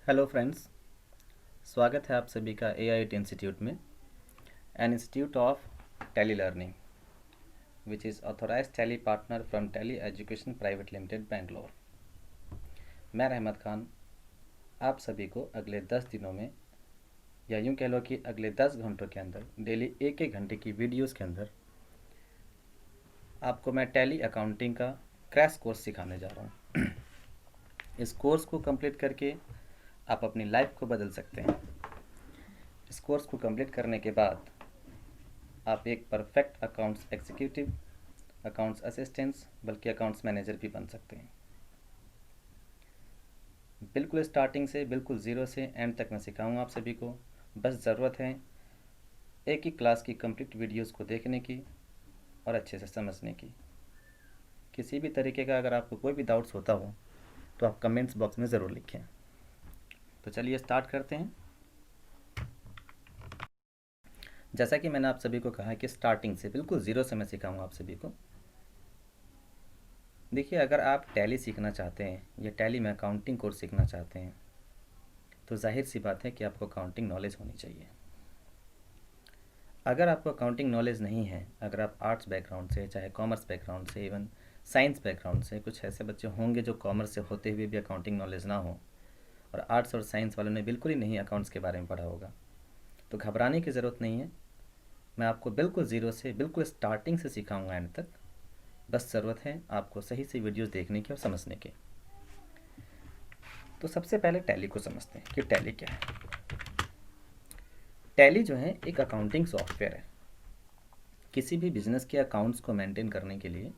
Hello friends, स्वागत है आप सभी का AIT इंस्टीट्यूट में, an institute of Tally learning which is authorise Tally partner from Tally education private limited Bangalore. मैं रहमत खान आप सभी को अगले 10 दिनों में, या यूँ कह लो कि अगले 10 घंटों के अंदर, डेली एक एक घंटे की वीडियोस के अंदर आपको मैं टेली अकाउंटिंग का क्रैश कोर्स सिखाने जा रहा हूँ। इस कोर्स को कंप्लीट करके आप अपनी लाइफ को बदल सकते हैं। इस कोर्स को कंप्लीट करने के बाद आप एक perfect accounts executive, accounts assistants, बल्कि अकाउंट्स मैनेजर भी बन सकते हैं। बिल्कुल स्टार्टिंग से, बिल्कुल ज़ीरो से एंड तक मैं सिखाऊंगा आप सभी को। बस ज़रूरत है एक ही क्लास की कंप्लीट वीडियोस को देखने की और अच्छे से समझने की। किसी भी तरीके का अगर आपको कोई भी डाउट्स होता हो तो आप कमेंट्स बॉक्स में ज़रूर लिखें। तो चलिए स्टार्ट करते हैं। जैसा कि मैंने आप सभी को कहा कि स्टार्टिंग से, बिल्कुल ज़ीरो से मैं सिखाऊंगा आप सभी को। देखिए, अगर आप टैली सीखना चाहते हैं या टैली में अकाउंटिंग कोर्स सीखना चाहते हैं तो जाहिर सी बात है कि आपको अकाउंटिंग नॉलेज होनी चाहिए। अगर आपको अकाउंटिंग नॉलेज नहीं है, अगर आप आर्ट्स बैकग्राउंड से, चाहे कॉमर्स बैकग्राउंड से, इवन साइंस बैकग्राउंड से, कुछ ऐसे बच्चे होंगे जो कॉमर्स से होते हुए भी अकाउंटिंग नॉलेज ना हो, और आर्ट्स और साइंस वालों ने बिल्कुल ही नहीं अकाउंट्स के बारे में पढ़ा होगा, तो घबराने की ज़रूरत नहीं है। मैं आपको बिल्कुल ज़ीरो से, बिल्कुल स्टार्टिंग से सिखाऊंगा एंड तक। बस ज़रूरत है आपको सही से वीडियोस देखने की और समझने की। तो सबसे पहले टैली को समझते हैं कि टैली क्या है। टैली जो है एक अकाउंटिंग सॉफ्टवेयर है। किसी भी बिजनेस के अकाउंट्स को मेंटेन करने के लिए,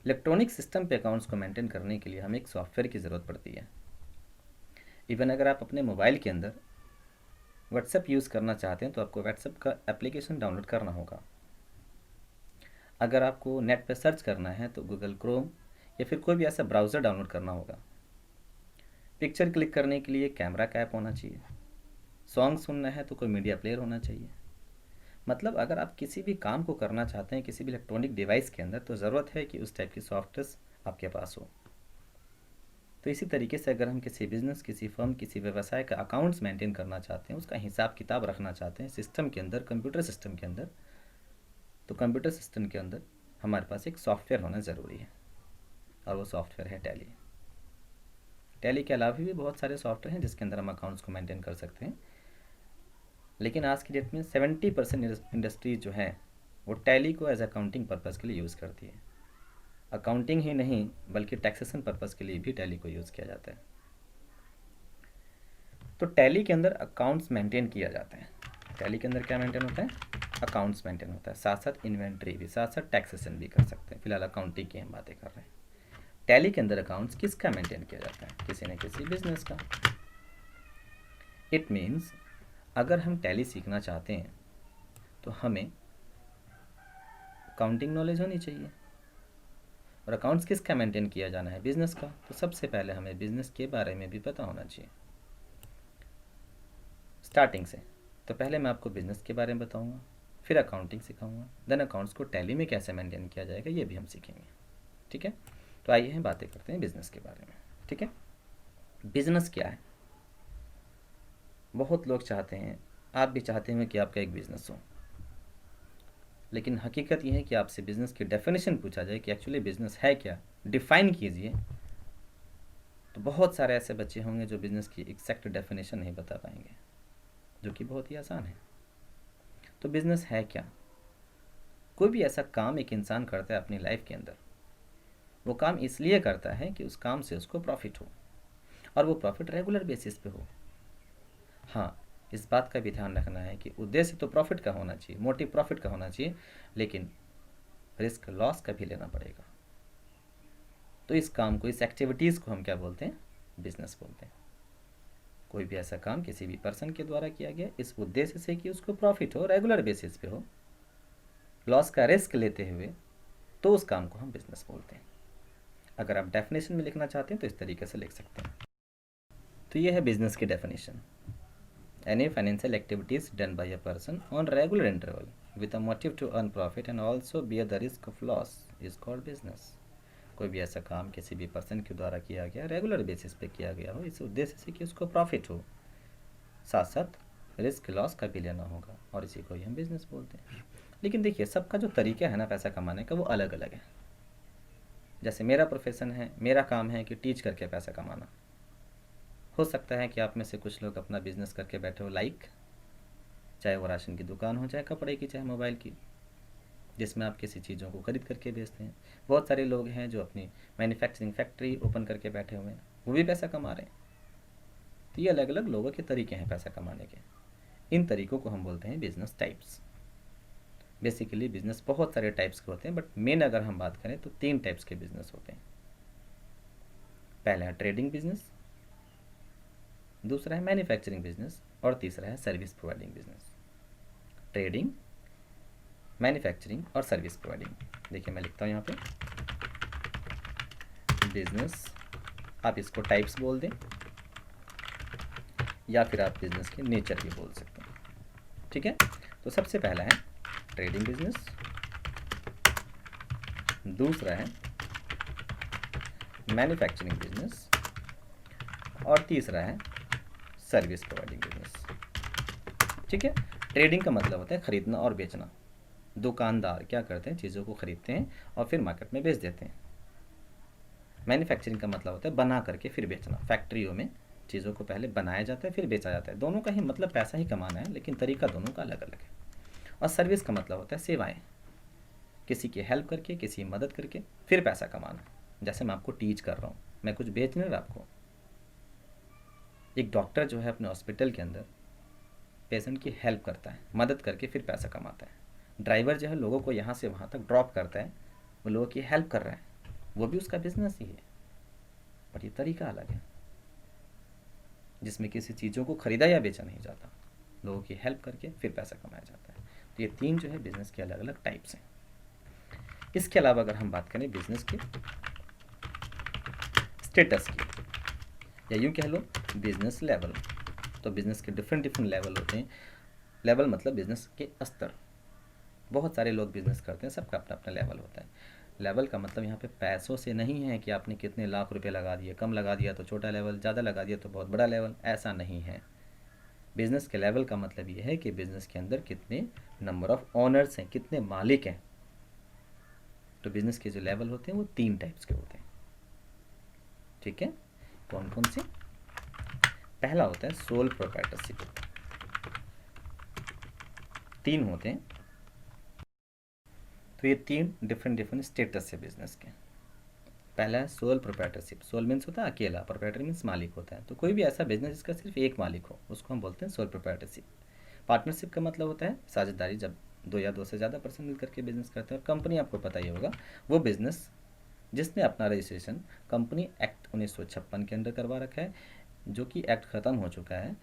इलेक्ट्रॉनिक सिस्टम पे अकाउंट्स को मेंटेन करने के लिए हमें एक सॉफ्टवेयर की ज़रूरत पड़ती है। इवन अगर आप अपने मोबाइल के अंदर व्हाट्सएप यूज़ करना चाहते हैं तो आपको व्हाट्सएप का एप्लीकेशन डाउनलोड करना होगा। अगर आपको नेट पर सर्च करना है तो गूगल क्रोम या फिर कोई भी ऐसा ब्राउज़र डाउनलोड करना होगा। पिक्चर क्लिक करने के लिए कैमरा का ऐप होना चाहिए। सॉन्ग सुनना है तो कोई मीडिया प्लेयर होना चाहिए। मतलब अगर आप किसी भी काम को करना चाहते हैं किसी भी इलेक्ट्रॉनिक डिवाइस के अंदर, तो ज़रूरत है कि उस टाइप की सॉफ्टवेयर आपके पास हो। तो इसी तरीके से अगर हम किसी बिज़नेस, किसी फर्म, किसी व्यवसाय का अकाउंट्स मेंटेन करना चाहते हैं, उसका हिसाब किताब रखना चाहते हैं सिस्टम के अंदर, कंप्यूटर सिस्टम के अंदर, तो कंप्यूटर सिस्टम के अंदर हमारे पास एक सॉफ्टवेयर होना ज़रूरी है, और वो सॉफ्टवेयर है टैली। टैली के अलावा भी बहुत सारे सॉफ्टवेयर हैं जिसके अंदर हम अकाउंट्स को मेंटेन कर सकते हैं, लेकिन आज की डेट में 70% इंडस्ट्रीज जो है वो टैली को एज अकाउंटिंग पर्पज़ के लिए यूज़ करती है। अकाउंटिंग ही नहीं बल्कि टैक्सेशन पर्पज़ के लिए भी टैली को यूज़ किया जाता है। तो टैली के अंदर अकाउंट्स मेंटेन किया जाता है। टैली के अंदर क्या मेंटेन होता है? अकाउंट्स मेंटेन होता है, साथ साथ इन्वेंट्री भी, साथ साथ टैक्सेशन भी कर सकते हैं। फिलहाल अकाउंटिंग की हम बातें कर रहे हैं। टैली के अंदर अकाउंट्स किसका मेंटेन किया जाता है? किसी न किसी बिजनेस का। इट मीन्स अगर हम टैली सीखना चाहते हैं तो हमें अकाउंटिंग नॉलेज होनी चाहिए। और अकाउंट्स किसका मेंटेन किया जाना है? बिजनेस का। तो सबसे पहले हमें बिजनेस के बारे में भी पता होना चाहिए स्टार्टिंग से। तो पहले मैं आपको बिजनेस के बारे में बताऊंगा, फिर अकाउंटिंग सिखाऊंगा, देन अकाउंट्स को टैली में कैसे मेंटेन किया जाएगा ये भी हम सीखेंगे। ठीक है, तो आइए हम बातें करते हैं बिजनेस के बारे में। ठीक है, बिजनेस क्या है? बहुत लोग चाहते हैं, आप भी चाहते हैं कि आपका एक बिजनेस हो, लेकिन हकीकत यह है कि आपसे बिजनेस की डेफिनेशन पूछा जाए कि एक्चुअली बिजनेस है क्या, डिफाइन कीजिए, तो बहुत सारे ऐसे बच्चे होंगे जो बिजनेस की एग्जैक्ट डेफिनेशन नहीं बता पाएंगे, जो कि बहुत ही आसान है। तो बिजनेस है क्या? कोई भी ऐसा काम एक इंसान करता है अपनी लाइफ के अंदर, वो काम इसलिए करता है कि उस काम से उसको प्रॉफिट हो, और वो प्रॉफिट रेगुलर बेसिस पे हो। हाँ, इस बात का भी ध्यान रखना है कि उद्देश्य तो प्रॉफिट का होना चाहिए, मोटिव प्रॉफिट का होना चाहिए, लेकिन रिस्क लॉस का भी लेना पड़ेगा। तो इस काम को, इस एक्टिविटीज़ को हम क्या बोलते हैं? बिजनेस बोलते हैं। कोई भी ऐसा काम किसी भी पर्सन के द्वारा किया गया इस उद्देश्य से कि उसको प्रॉफिट हो, रेगुलर बेसिस पे हो, लॉस का रिस्क लेते हुए, तो उस काम को हम बिजनेस बोलते हैं। अगर आप डेफिनेशन में लिखना चाहते हैं तो इस तरीके से लिख सकते हैं। तो ये है बिजनेस की definition. Any financial activities done by a person on regular interval with a motive to earn profit and also bear the risk of loss is called business. कोई भी ऐसा काम किसी भी पर्सन के द्वारा किया गया, रेगुलर बेसिस पे किया गया हो, इस उद्देश्य से कि उसको प्रॉफिट हो, साथ साथ रिस्क लॉस का भी लेना होगा, और इसी को ही हम बिज़नेस बोलते हैं। लेकिन देखिए, सबका जो तरीका है ना पैसा कमाने का, वो अलग अलग है। जैसे मेरा प्रोफेशन है, मेरा काम है कि टीच करके पैसा कमाना। हो सकता है कि आप में से कुछ लोग अपना बिजनेस करके बैठे हो, चाहे वो राशन की दुकान हो, चाहे कपड़े की, चाहे मोबाइल की, जिसमें आप किसी चीज़ों को खरीद करके बेचते हैं। बहुत सारे लोग हैं जो अपनी मैन्युफैक्चरिंग फैक्ट्री ओपन करके बैठे हुए हैं, वो भी पैसा कमा रहे हैं। तो ये अलग अलग लोगों के तरीके हैं पैसा कमाने के। इन तरीकों को हम बोलते हैं बिजनेस टाइप्स। बेसिकली बिजनेस बहुत सारे टाइप्स के होते हैं, बट मेन अगर हम बात करें तो 3 टाइप्स के बिजनेस होते हैं। पहला है ट्रेडिंग बिजनेस, दूसरा है मैन्युफैक्चरिंग बिजनेस, और तीसरा है service providing business. Trading, manufacturing और सर्विस प्रोवाइडिंग। देखिए मैं लिखता हूँ यहाँ पे बिजनेस, आप इसको टाइप्स बोल दें या फिर आप बिजनेस के नेचर भी बोल सकते हैं। ठीक है, तो सबसे पहला है ट्रेडिंग बिजनेस, दूसरा है मैन्युफैक्चरिंग बिजनेस, और तीसरा है सर्विस प्रोवाइडिंग बिजनेस। ठीक है, ट्रेडिंग का मतलब होता है खरीदना और बेचना। दुकानदार क्या करते हैं, चीज़ों को खरीदते हैं और फिर मार्केट में बेच देते हैं। मैन्युफैक्चरिंग का मतलब होता है बना करके फिर बेचना। फैक्ट्रियों में चीज़ों को पहले बनाया जाता है फिर बेचा जाता है। दोनों का ही मतलब पैसा ही कमाना है, लेकिन तरीका दोनों का अलग अलग है। और सर्विस का मतलब होता है सेवाएं, किसी की हेल्प करके, किसी की मदद करके फिर पैसा कमाना। जैसे मैं आपको टीच कर रहा हूँ, मैं कुछ बेच नहीं रहा आपको। एक डॉक्टर जो है अपने हॉस्पिटल के अंदर पेशेंट की हेल्प करता है, मदद करके फिर पैसा कमाता है। ड्राइवर जो है लोगों को यहाँ से वहाँ तक ड्रॉप करता है, वो लोगों की हेल्प कर रहा है, वो भी उसका बिजनेस ही है, बट ये तरीका अलग है, जिसमें किसी चीज़ों को खरीदा या बेचा नहीं जाता, लोगों की हेल्प करके फिर पैसा कमाया जाता है। तो ये 3 जो है बिज़नेस के अलग अलग टाइप्स हैं। इसके अलावा अगर हम बात करें बिज़नेस के स्टेटस की, या यूँ कह लो बिज़नेस लेवल, तो बिज़नेस के डिफरेंट डिफरेंट लेवल होते हैं। लेवल मतलब बिज़नेस के स्तर। बहुत सारे लोग बिज़नेस करते हैं, सबका अपना अपना लेवल होता है। लेवल का मतलब यहाँ पे पैसों से नहीं है कि आपने कितने लाख रुपए लगा दिए, कम लगा दिया तो छोटा लेवल, ज़्यादा लगा दिया तो बहुत बड़ा लेवल, ऐसा नहीं है। बिज़नेस के लेवल का मतलब ये है कि बिज़नेस के अंदर कितने नंबर ऑफ ओनर्स हैं, कितने मालिक हैं। तो बिज़नेस के जो लेवल होते हैं वो 3 टाइप्स के होते हैं। ठीक है, कौन कौन से? पहला होता है सोल प्रोप्राइटरशिप। 3 होते हैं। तो ये 3 डिफरेंट डिफरेंट स्टेटस है बिजनेस के। पहला है सोल प्रोप्राइटरशिप। सोल मीन्स होता है अकेला, प्रोप्राइटर मीन्स मालिक होता है। तो कोई भी ऐसा बिजनेस जिसका सिर्फ एक मालिक हो, उसको हम बोलते हैं सोल प्रोप्राइटरशिप। पार्टनरशिप का मतलब होता है साझेदारी, जब 2 या 2 से ज़्यादा पर्सन मिल करके बिजनेस करते हैं। और कंपनी आपको पता ही होगा, वो बिजनेस जिसने अपना रजिस्ट्रेशन कंपनी एक्ट 1956 के अंडर करवा रखा है, जो कि एक्ट ख़त्म हो चुका है,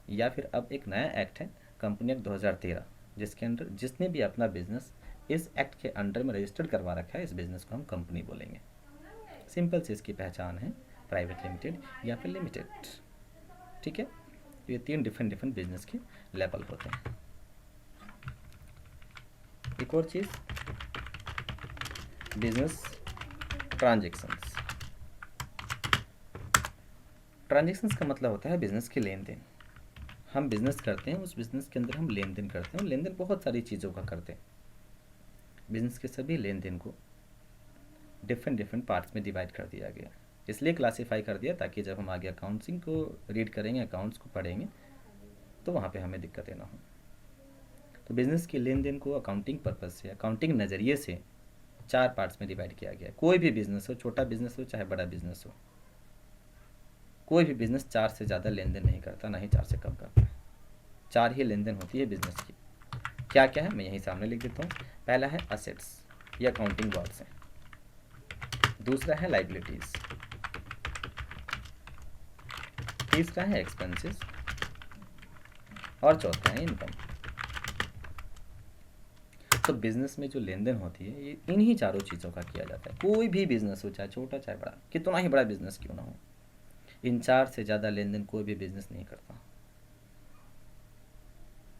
या फिर अब एक नया एक्ट है कंपनी एक्ट 2013, जिसके अंडर जिसने भी अपना बिजनेस इस एक्ट के अंडर में रजिस्टर्ड करवा रखा है, इस बिज़नेस को हम कंपनी बोलेंगे। सिंपल से इसकी पहचान है प्राइवेट लिमिटेड या फिर लिमिटेड। ठीक है, ये 3 डिफरेंट डिफरेंट बिजनेस के लेवल होते हैं। एक और चीज़, बिजनेस ट्रांजेक्शन्स। ट्रांजेक्शन्स का मतलब होता है बिजनेस के लेन देन। हम बिजनेस करते हैं, उस बिजनेस के अंदर हम लेन देन करते हैं, और लेन देन बहुत सारी चीज़ों का करते हैं। बिजनेस के सभी लेन देन को डिफरेंट डिफरेंट पार्ट्स में डिवाइड कर दिया गया, इसलिए क्लासीफाई कर दिया ताकि जब हम आगे अकाउंटिंग को रीड करेंगे, अकाउंट्स को पढ़ेंगे, तो वहाँ पे हमें दिक्कतें ना हो। तो बिज़नेस के लेन देन को अकाउंटिंग पर्पज़ से, अकाउंटिंग नज़रिए से 4 पार्ट्स में डिवाइड किया गया है। कोई भी बिज़नेस हो, छोटा बिज़नेस हो चाहे बड़ा बिज़नेस हो, कोई भी बिज़नेस 4 से ज़्यादा लेन देन नहीं करता, ना ही 4 से कम करता है। 4 ही लेन देन होती है बिज़नेस की। क्या क्या है मैं यहीं सामने लिख देता हूँ। पहला है असेट्स, ये अकाउंटिंग वर्ड्स हैं। दूसरा है लाइबिलिटीज़, तीसरा है एक्सपेंसेस, और चौथा है इनकम। तो बिज़नेस में जो लेन देन होती है ये इन्हीं चारों चीज़ों का किया जाता है। कोई भी बिज़नेस हो, चाहे छोटा चाहे बड़ा, कितना ही बड़ा बिज़नेस क्यों ना हो, इन 4 से ज़्यादा लेन देन कोई भी बिज़नेस नहीं करता।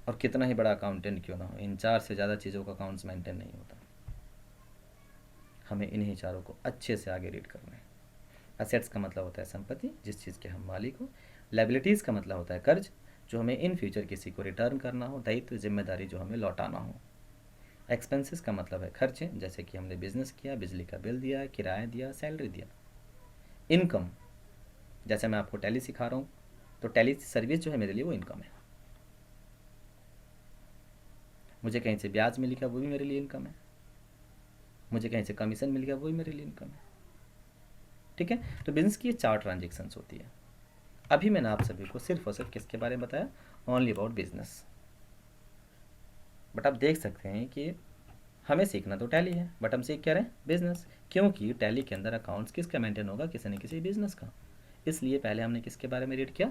और कितना ही बड़ा अकाउंटेंट क्यों ना हो, इन 4 से ज़्यादा चीज़ों का अकाउंट्स मेंटेन नहीं होता। हमें इन्हीं चारों को अच्छे से आगे रीड करना है। असेट्स का मतलब होता है संपत्ति, जिस चीज़ के हम मालिक हो। लायबिलिटीज़ का मतलब होता है कर्ज, जो हमें इन फ्यूचर किसी को रिटर्न करना हो। दायित्व, जिम्मेदारी, जो हमें लौटाना हो। एक्सपेंसेस का मतलब है खर्चे, जैसे कि हमने बिजनेस किया, बिजली का बिल दिया, किराया दिया, सैलरी दिया। इनकम, जैसे मैं आपको टैली सिखा रहा हूँ, तो टैली सर्विस जो है मेरे लिए वो इनकम है। मुझे कहीं से ब्याज मिल गया वो भी मेरे लिए इनकम है। मुझे कहीं से कमीशन मिल गया वो भी मेरे लिए इनकम है। ठीक है, तो बिजनेस की ये 4 ट्रांजेक्शन्स होती है। अभी मैंने आप सभी को सिर्फ और सिर्फ किसके बारे में बताया, ओनली अबाउट बिजनेस। बट आप देख सकते हैं कि हमें सीखना तो टैली है, बट हम सीख क्या रहे हैं, बिजनेस। क्योंकि टैली के अंदर अकाउंट्स किसका मेंटेन होगा, किसी न किसी बिजनेस का। इसलिए पहले हमने किसके बारे में रीड किया,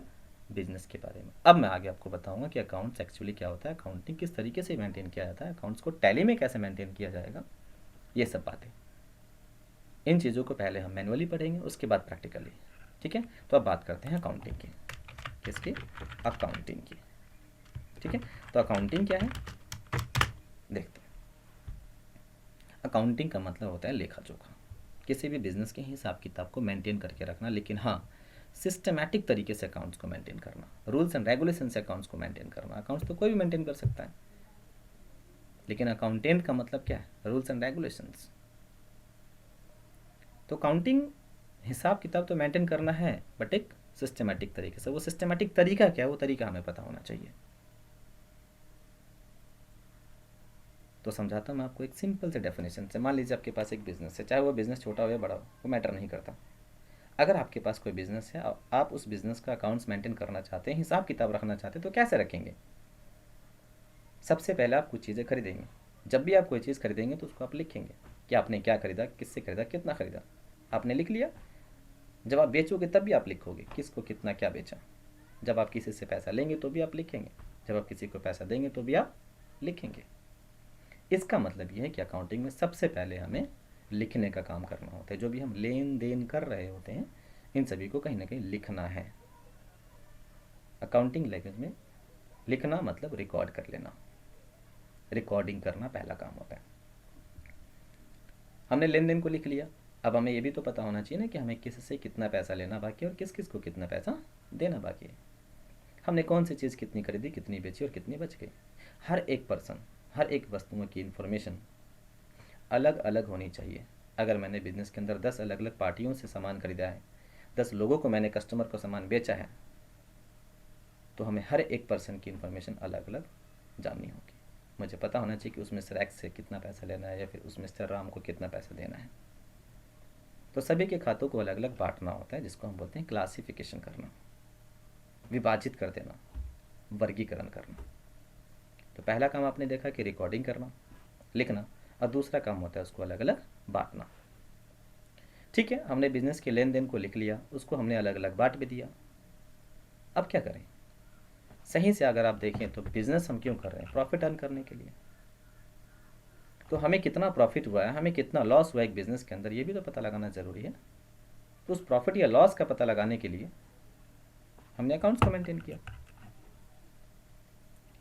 बिजनेस के बारे में। अब मैं आगे आपको बताऊंगा कि अकाउंट्स एक्चुअली क्या होता है, अकाउंटिंग किस तरीके से मेंटेन किया जाता है, अकाउंट्स को टैली में कैसे मेंटेन किया जाएगा, ये सब बातें। इन चीज़ों को पहले हम मैनुअली पढ़ेंगे, उसके बाद प्रैक्टिकली। ठीक है, तो अब बात करते हैं अकाउंटिंग की। किसकी, अकाउंटिंग की। ठीक है, तो अकाउंटिंग क्या है देखते हैं। अकाउंटिंग का मतलब होता है लेखा जोखा, किसी भी बिजनेस के हिसाब किताब को मेंटेन करके रखना, लेकिन हाँ, सिस्टमैटिक तरीके से अकाउंट्स को मेंटेन करना, रूल्स एंड रेगुलेशन से अकाउंट्स को मेंटेन करना। अकाउंट्स तो कोई भी मेंटेन कर सकता है, लेकिन अकाउंटेंट का मतलब क्या है, रूल्स एंड रेगुलेशंस। तो अकाउंटिंग हिसाब किताब तो मेंटेन करना है, बट एक सिस्टमैटिक तरीके से। वो सिस्टमैटिक तरीका क्या है, वो तरीका हमें पता होना चाहिए। तो समझाता हूँ मैं आपको एक सिंपल से डेफिनेशन से। मान लीजिए आपके पास एक बिजनेस है, चाहे वो बिजनेस छोटा हो या बड़ा हो, वो मैटर नहीं करता। अगर आपके पास कोई बिजनेस है, आप उस बिजनेस का अकाउंट्स मेंटेन करना चाहते हैं, हिसाब किताब रखना चाहते हैं, तो कैसे रखेंगे। सबसे पहले आप कुछ चीज़ें खरीदेंगे। जब भी आप कोई चीज़ खरीदेंगे तो उसको आप लिखेंगे कि आपने क्या खरीदा, किससे खरीदा, कितना खरीदा, आपने लिख लिया। जब आप बेचोगे तब भी आप लिखोगे किसको कितना क्या बेचा। जब आप किसी से पैसा लेंगे तो भी आप लिखेंगे, जब आप किसी को पैसा देंगे तो भी आप लिखेंगे। इसका मतलब ये है कि अकाउंटिंग में सबसे पहले हमें लिखने का काम करना होता है। जो भी हम लेन देन कर रहे होते हैं, इन सभी को कहीं ना कहीं लिखना है। अकाउंटिंग लैंग्वेज में लिखना मतलब रिकॉर्ड कर लेना, रिकॉर्डिंग करना पहला काम होता है। हमने लेन देन को लिख लिया, अब हमें ये भी तो पता होना चाहिए ना कि हमें किससे कितना पैसा लेना बाकी है और किस किस को कितना पैसा देना बाकी है। हमने कौन सी चीज़ कितनी खरीदी, कितनी बेची और कितनी बच गई। हर एक पर्सन, हर एक वस्तुओं की इन्फॉर्मेशन अलग अलग होनी चाहिए। अगर मैंने बिजनेस के अंदर 10 अलग अलग पार्टियों से सामान खरीदा है, 10 लोगों को मैंने कस्टमर को सामान बेचा है, तो हमें हर एक पर्सन की इन्फॉर्मेशन अलग अलग जाननी होगी। मुझे पता होना चाहिए कि उस मिस्टर एक्स से कितना पैसा लेना है या फिर उस मिस्टर राम को कितना पैसा देना है। तो सभी के खातों को अलग अलग बांटना होता है, जिसको हम बोलते हैं क्लासिफिकेशन करना, विभाजित कर देना, वर्गीकरण करना। तो पहला काम आपने देखा कि रिकॉर्डिंग करना, लिखना, और दूसरा काम होता है उसको अलग अलग बांटना। ठीक है, हमने बिजनेस के लेन देन को लिख लिया, उसको हमने अलग अलग बांट भी दिया। अब क्या करें। सही से अगर आप देखें तो बिजनेस हम क्यों कर रहे हैं, प्रॉफिट अर्न करने के लिए। तो हमें कितना प्रॉफिट हुआ है, हमें कितना लॉस हुआ है एक बिजनेस के अंदर, ये भी तो पता लगाना ज़रूरी है। तो उस प्रॉफिट या लॉस का पता लगाने के लिए हमने अकाउंट्स को मेंटेन किया।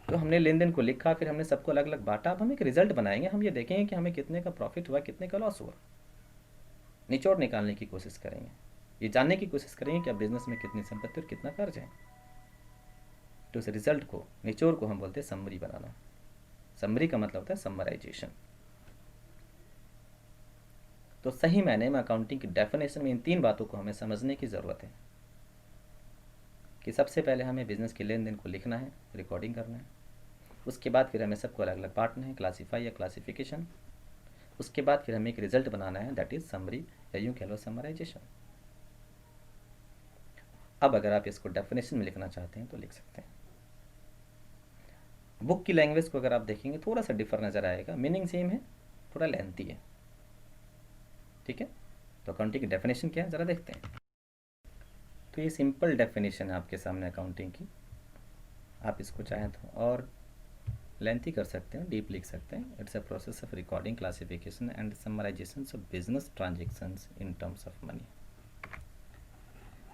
तो हमने लेन देन को लिखा, फिर हमने सबको अलग अलग बांटा। अब हम एक रिजल्ट बनाएंगे, हम ये देखेंगे कि हमें कितने का प्रॉफिट हुआ, कितने का लॉस हुआ। निचोड़ निकालने की कोशिश करेंगे, ये जानने की कोशिश करेंगे कि अब बिजनेस में कितनी संपत्ति और कितना कर्ज है। तो उस रिजल्ट को, निचोड़ को हम बोलते हैं समरी बनाना। समरी का मतलब होता है समराइजेशन। तो सही मायने में अकाउंटिंग की डेफिनेशन में इन 3 बातों को हमें समझने की ज़रूरत है कि सबसे पहले हमें बिजनेस के लेन देन को लिखना है, रिकॉर्डिंग करना है। उसके बाद फिर हमें सबको अलग अलग बांटना है, क्लासीफाई या क्लासिफिकेशन। उसके बाद फिर हमें एक रिजल्ट बनाना है, दैट इज समरी या यूँ कह लो समराइजेशन। अब अगर आप इसको डेफिनेशन में लिखना चाहते हैं तो लिख सकते हैं। बुक की लैंग्वेज को अगर आप देखेंगे थोड़ा सा डिफर नज़र आएगा, मीनिंग सेम है, थोड़ा लेंथी है। ठीक है, तो अकाउंटिंग की डेफिनेशन क्या है ज़रा देखते हैं। तो ये सिंपल डेफिनेशन है आपके सामने अकाउंटिंग की। आप इसको चाहें तो और लेंथी कर सकते हैं, डीप लिख सकते हैं। It's a process of recording, classification and summarisation of business transactions in terms of money.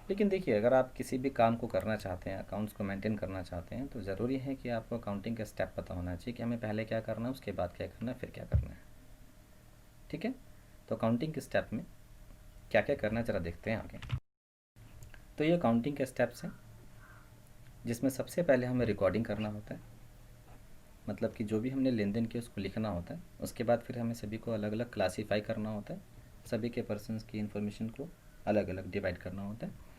लेकिन देखिए, अगर आप किसी भी काम को करना चाहते हैं, अकाउंट्स को मेंटेन करना चाहते हैं, तो ज़रूरी है कि आपको अकाउंटिंग का स्टेप पता होना चाहिए कि हमें पहले क्या करना है, उसके बाद क्या करना है, फिर क्या करना है। ठीक है, तो अकाउंटिंग के स्टेप में क्या क्या करना है ज़रा देखते हैं आगे। तो ये अकाउंटिंग के स्टेप्स हैं जिसमें सबसे पहले हमें रिकॉर्डिंग करना होता है, मतलब कि जो भी हमने लेन देन किया उसको लिखना होता है। उसके बाद फिर हमें सभी को अलग अलग क्लासीफाई करना होता है, सभी के पर्सनस की इन्फॉर्मेशन को अलग अलग डिवाइड करना होता है।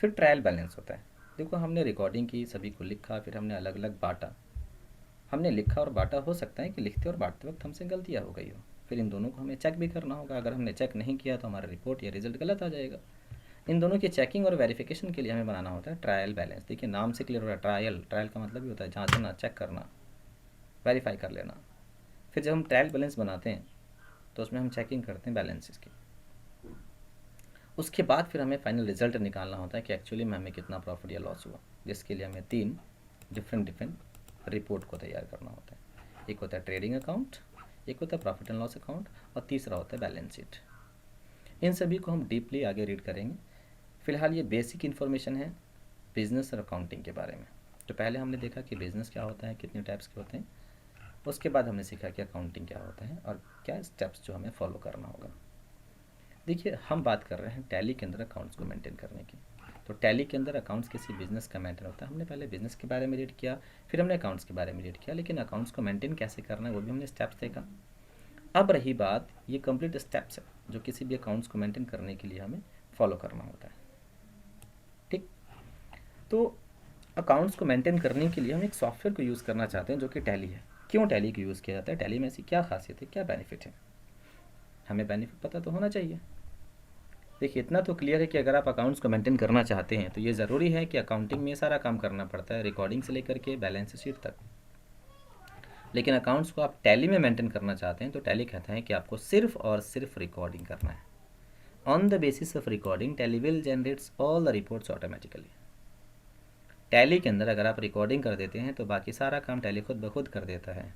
फिर ट्रायल बैलेंस होता है। देखो हमने रिकॉर्डिंग की, सभी को लिखा, फिर हमने अलग अलग बांटा। हमने लिखा और बांटा, हो सकता है कि लिखते और बांटते वक्त हमसे गलतियाँ हो गई हो, फिर इन दोनों को हमें चेक भी करना होगा। अगर हमने चेक नहीं किया तो हमारा रिपोर्ट या रिजल्ट गलत आ जाएगा। इन दोनों की चेकिंग और वेरिफिकेशन के लिए हमें बनाना होता है ट्रायल बैलेंस। देखिए नाम से क्लियर हो रहा है, ट्रायल। ट्रायल का मतलब ही होता है जांचना, चेक करना, वेरीफाई कर लेना। फिर जब हम ट्रायल बैलेंस बनाते हैं तो उसमें हम चेकिंग करते हैं बैलेंसेस की। उसके बाद फिर हमें फाइनल रिजल्ट निकालना होता है कि एक्चुअली में हमें कितना प्रॉफिट या लॉस हुआ, जिसके लिए हमें 3 डिफरेंट रिपोर्ट को तैयार करना होता है। एक होता है ट्रेडिंग अकाउंट, एक होता है प्रॉफिट एंड लॉस अकाउंट, और तीसरा होता है बैलेंस शीट। इन सभी को हम डीपली आगे रीड करेंगे। फिलहाल ये बेसिक इन्फॉर्मेशन है बिजनेस और अकाउंटिंग के बारे में। तो पहले हमने देखा कि बिजनेस क्या होता है, कितने टाइप्स के होते हैं। उसके बाद हमने सीखा कि अकाउंटिंग क्या होता है और क्या स्टेप्स जो हमें फॉलो करना होगा। देखिए हम बात कर रहे हैं टैली के अंदर अकाउंट्स को मेंटेन करने की। तो टैली के अंदर अकाउंट्स किसी बिजनेस का मेंटेन होता है। हमने पहले बिजनेस के बारे में रीड किया, फिर हमने अकाउंट्स के बारे में रीड किया, लेकिन अकाउंट्स को मेंटेन कैसे करना है वो भी हमने स्टेप्स देखा। अब रही बात, ये कंप्लीट स्टेप्स है जो किसी भी अकाउंट्स को मेंटेन करने के लिए हमें फॉलो करना होता है। ठीक, तो अकाउंट्स को मेंटेन करने के लिए हम एक सॉफ्टवेयर को यूज़ करना चाहते हैं जो कि टैली है। क्यों टैली को यूज़ किया जाता है, टैली में ऐसी क्या खासियत है, क्या बेनिफिट है, हमें बेनिफिट पता तो होना चाहिए। देखिए इतना तो क्लियर है कि अगर आप अकाउंट्स को मेंटेन करना चाहते हैं तो ये ज़रूरी है कि अकाउंटिंग में सारा काम करना पड़ता है, रिकॉर्डिंग से लेकर के बैलेंस शीट तक। लेकिन अकाउंट्स को आप टैली में मेंटेन करना चाहते हैं तो टैली कहता है कि आपको सिर्फ और सिर्फ रिकॉर्डिंग करना है। On the basis of recording tally will generates all the reports automatically. Tally के अंदर अगर आप रिकॉर्डिंग कर देते हैं तो बाकी सारा काम टैली खुद ब खुद कर देता है।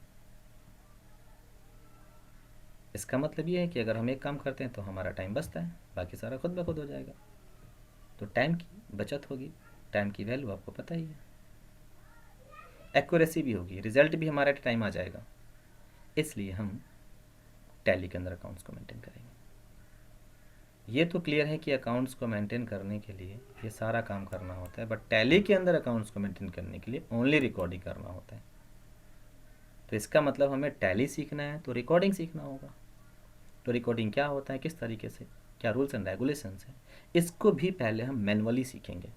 इसका मतलब ये है कि अगर हम एक काम करते हैं तो हमारा टाइम बचता है, बाकी सारा खुद ब खुद हो जाएगा। तो टाइम की बचत होगी, टाइम की वैल्यू आपको पता ही है। एक्यूरेसी भी होगी, रिजल्ट भी हमारा टाइम आ जाएगा। इसलिए हम टैली के अंदर अकाउंट्स को मेंटेन करेंगे। ये तो क्लियर है कि अकाउंट्स को मेंटेन करने के लिए ये सारा काम करना होता है, बट टैली के अंदर अकाउंट्स को मेंटेन करने के लिए ओनली रिकॉर्डिंग करना होता है। तो इसका मतलब हमें टैली सीखना है तो रिकॉर्डिंग सीखना होगा। तो रिकॉर्डिंग क्या होता है, किस तरीके से, क्या रूल्स एंड रेगुलेशंस हैं, इसको भी पहले हम मैनुअली सीखेंगे।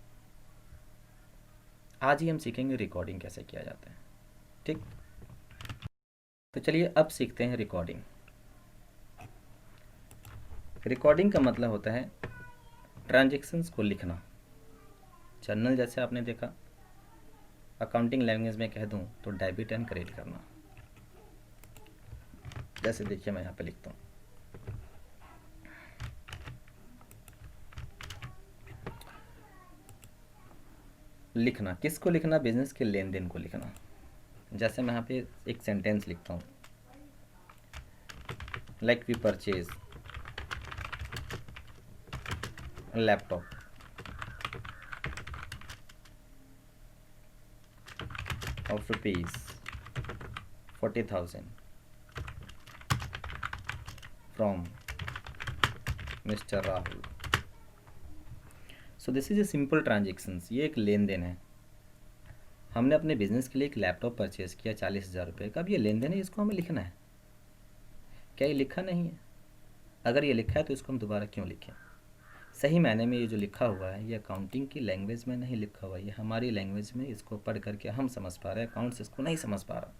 आज ही हम सीखेंगे रिकॉर्डिंग कैसे किया जाता है। ठीक, तो चलिए अब सीखते हैं रिकॉर्डिंग। रिकॉर्डिंग का मतलब होता है ट्रांजैक्शंस को लिखना। जर्नल जैसे आपने देखा, अकाउंटिंग लैंग्वेज में कह दूं तो डेबिट एंड क्रेडिट करना। जैसे देखिए मैं यहाँ पे लिखता हूँ, लिखना किसको लिखना, बिजनेस के लेन देन को लिखना। जैसे मैं यहाँ पे एक सेंटेंस लिखता हूँ, like we purchase laptop of rupees 40,000 from Mr. Rahul. So this is a simple transactions। ये एक लेन देन है। हमने अपने बिजनेस के लिए एक लैपटॉप परचेज किया 40,000 रुपये का। अब ये लेन देन है, इसको हमें लिखना है। क्या ये लिखा नहीं है? अगर ये लिखा है तो इसको हम दोबारा क्यों लिखें? सही मायने में ये जो लिखा हुआ है ये अकाउंटिंग की लैंग्वेज में नहीं लिखा हुआ है, ये हमारी लैंग्वेज में इसको पढ़ करके हम समझ पा रहे हैं, अकाउंट्स इसको नहीं समझ पा रहा।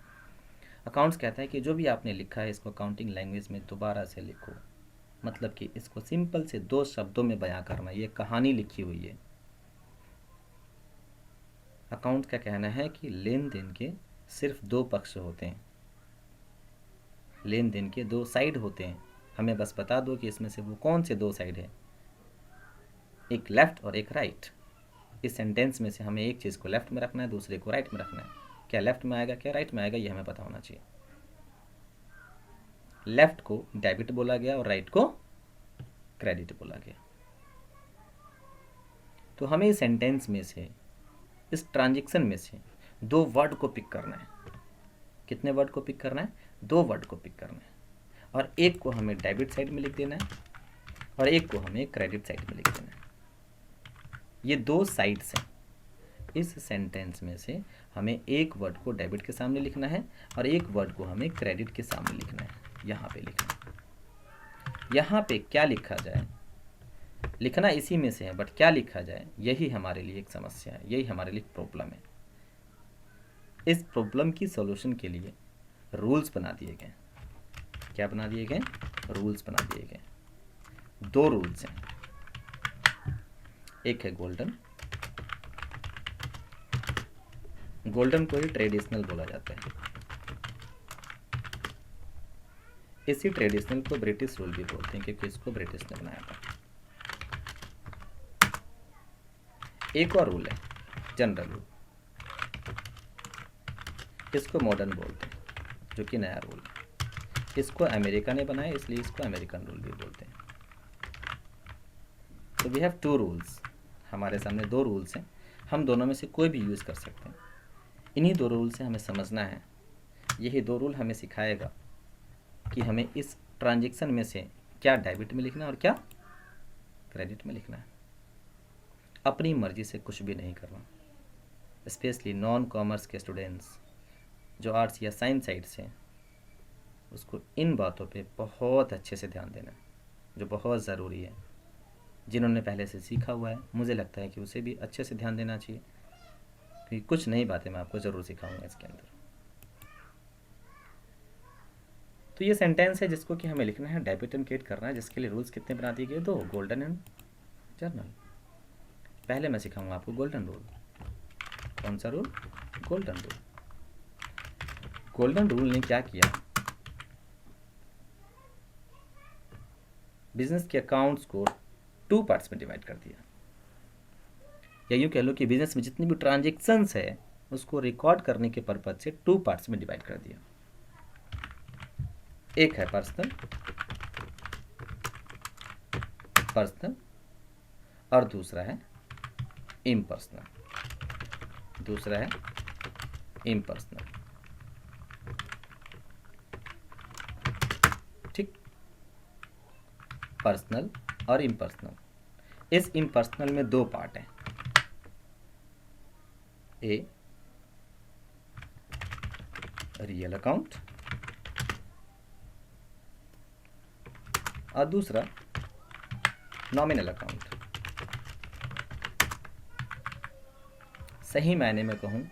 अकाउंट्स कहता है कि जो भी आपने लिखा है इसको अकाउंटिंग लैंग्वेज में दोबारा से लिखो, मतलब कि इसको सिंपल से 2 शब्दों में बयां करना। ये कहानी लिखी हुई है। अकाउंट्स का कहना है कि लेन देन के सिर्फ 2 पक्ष होते हैं, लेन देन के 2 साइड होते हैं। हमें बस बता दो कि इसमें से वो कौन से 2 साइड है, एक लेफ्ट और एक राइट। इस सेंटेंस में से हमें एक चीज़ को लेफ्ट में रखना है, दूसरे को राइट में रखना है। क्या लेफ्ट में आएगा, क्या राइट में आएगा, ये हमें पता होना चाहिए। लेफ्ट को डेबिट बोला गया और राइट को क्रेडिट बोला गया। तो हमें इस सेंटेंस में से, इस ट्रांजैक्शन में से 2 वर्ड को पिक करना है। कितने वर्ड को पिक करना है? 2 वर्ड को पिक करना है। और एक को हमें डेबिट साइड में लिख देना है और एक को हमें क्रेडिट साइड में लिख देना है। ये दो साइड्स हैं। इस सेंटेंस में से हमें एक वर्ड को डेबिट के सामने लिखना है और एक वर्ड को हमें क्रेडिट के सामने लिखना है। यहाँ पे लिखना है। यहाँ पे क्या लिखा जाए, लिखना इसी में से है, बट क्या लिखा जाए यही हमारे लिए एक समस्या है, यही हमारे लिए प्रॉब्लम है। इस प्रॉब्लम की सॉल्यूशन के लिए रूल्स बना दिए गए। क्या बना दिए गए? रूल्स बना दिए गए। दो रूल्स हैं, एक है गोल्डन, गोल्डन को ही ट्रेडिशनल बोला जाता है। इसी ट्रेडिशनल को ब्रिटिश रूल भी बोलते हैं क्योंकि इसको ब्रिटिश ने बनाया था। एक और रूल है जनरल रूल, इसको मॉडर्न बोलते हैं, जो कि नया रूल है। इसको अमेरिका ने बनाया इसलिए इसको अमेरिकन रूल भी बोलते हैं। तो वी हैव टू रूल्स, हमारे सामने दो रूल्स हैं, हम दोनों में से कोई भी यूज़ कर सकते हैं। इन्हीं दो रूल से हमें समझना है, यही दो रूल हमें सिखाएगा कि हमें इस ट्रांजैक्शन में से क्या डेबिट में लिखना है और क्या क्रेडिट में लिखना है। अपनी मर्जी से कुछ भी नहीं करना। स्पेशली नॉन कॉमर्स के स्टूडेंट्स जो आर्ट्स या साइंस साइड से, उसको इन बातों पे बहुत अच्छे से ध्यान देना है, जो बहुत ज़रूरी है। जिन्होंने पहले से सीखा हुआ है, मुझे लगता है कि उसे भी अच्छे से ध्यान देना चाहिए, क्योंकि कुछ नई बातें मैं आपको ज़रूर सिखाऊंगा इसके अंदर। तो ये सेंटेंस है जिसको कि हमें लिखना है, डेबिट एंड क्रेडिट करना है, जिसके लिए रूल्स कितने बना दिए गए? दो, गोल्डन एंड जर्नल। पहले मैं सिखाऊंगा आपको गोल्डन रूल। कौन सा rule? Golden rule. Golden rule ने क्या किया? बिजनेस के अकाउंट्स को टू पार्ट्स में डिवाइड कर दिया, या यूँ कह लो कि बिजनेस में जितनी भी ट्रांजेक्शन्स है उसको रिकॉर्ड करने के पर्पज से टू पार्ट्स में डिवाइड कर दिया। एक है पर्सनल और दूसरा है इम्पर्सनल। ठीक, पर्सनल और इम्पर्सनल। इस इम्पर्सनल में दो पार्ट हैं, ए रियल अकाउंट और दूसरा नॉमिनल अकाउंट। सही मायने में कहूँ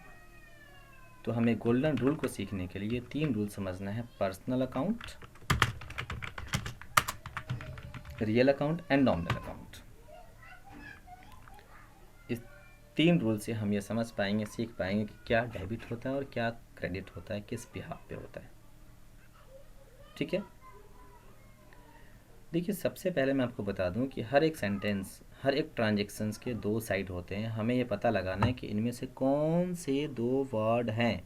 तो हमें गोल्डन रूल को सीखने के लिए तीन रूल समझना है: personal account, real account and nominal account. इस तीन रूल से हम ये समझ पाएंगे, सीख पाएंगे कि क्या डेबिट होता है और क्या क्रेडिट होता है, किस बिहाफ पे होता है। ठीक है, देखिए सबसे पहले मैं आपको बता दूं कि हर एक सेंटेंस, हर एक ट्रांजैक्शंस के दो साइड होते हैं। हमें ये पता लगाना है कि इनमें से कौन से दो वर्ड हैं,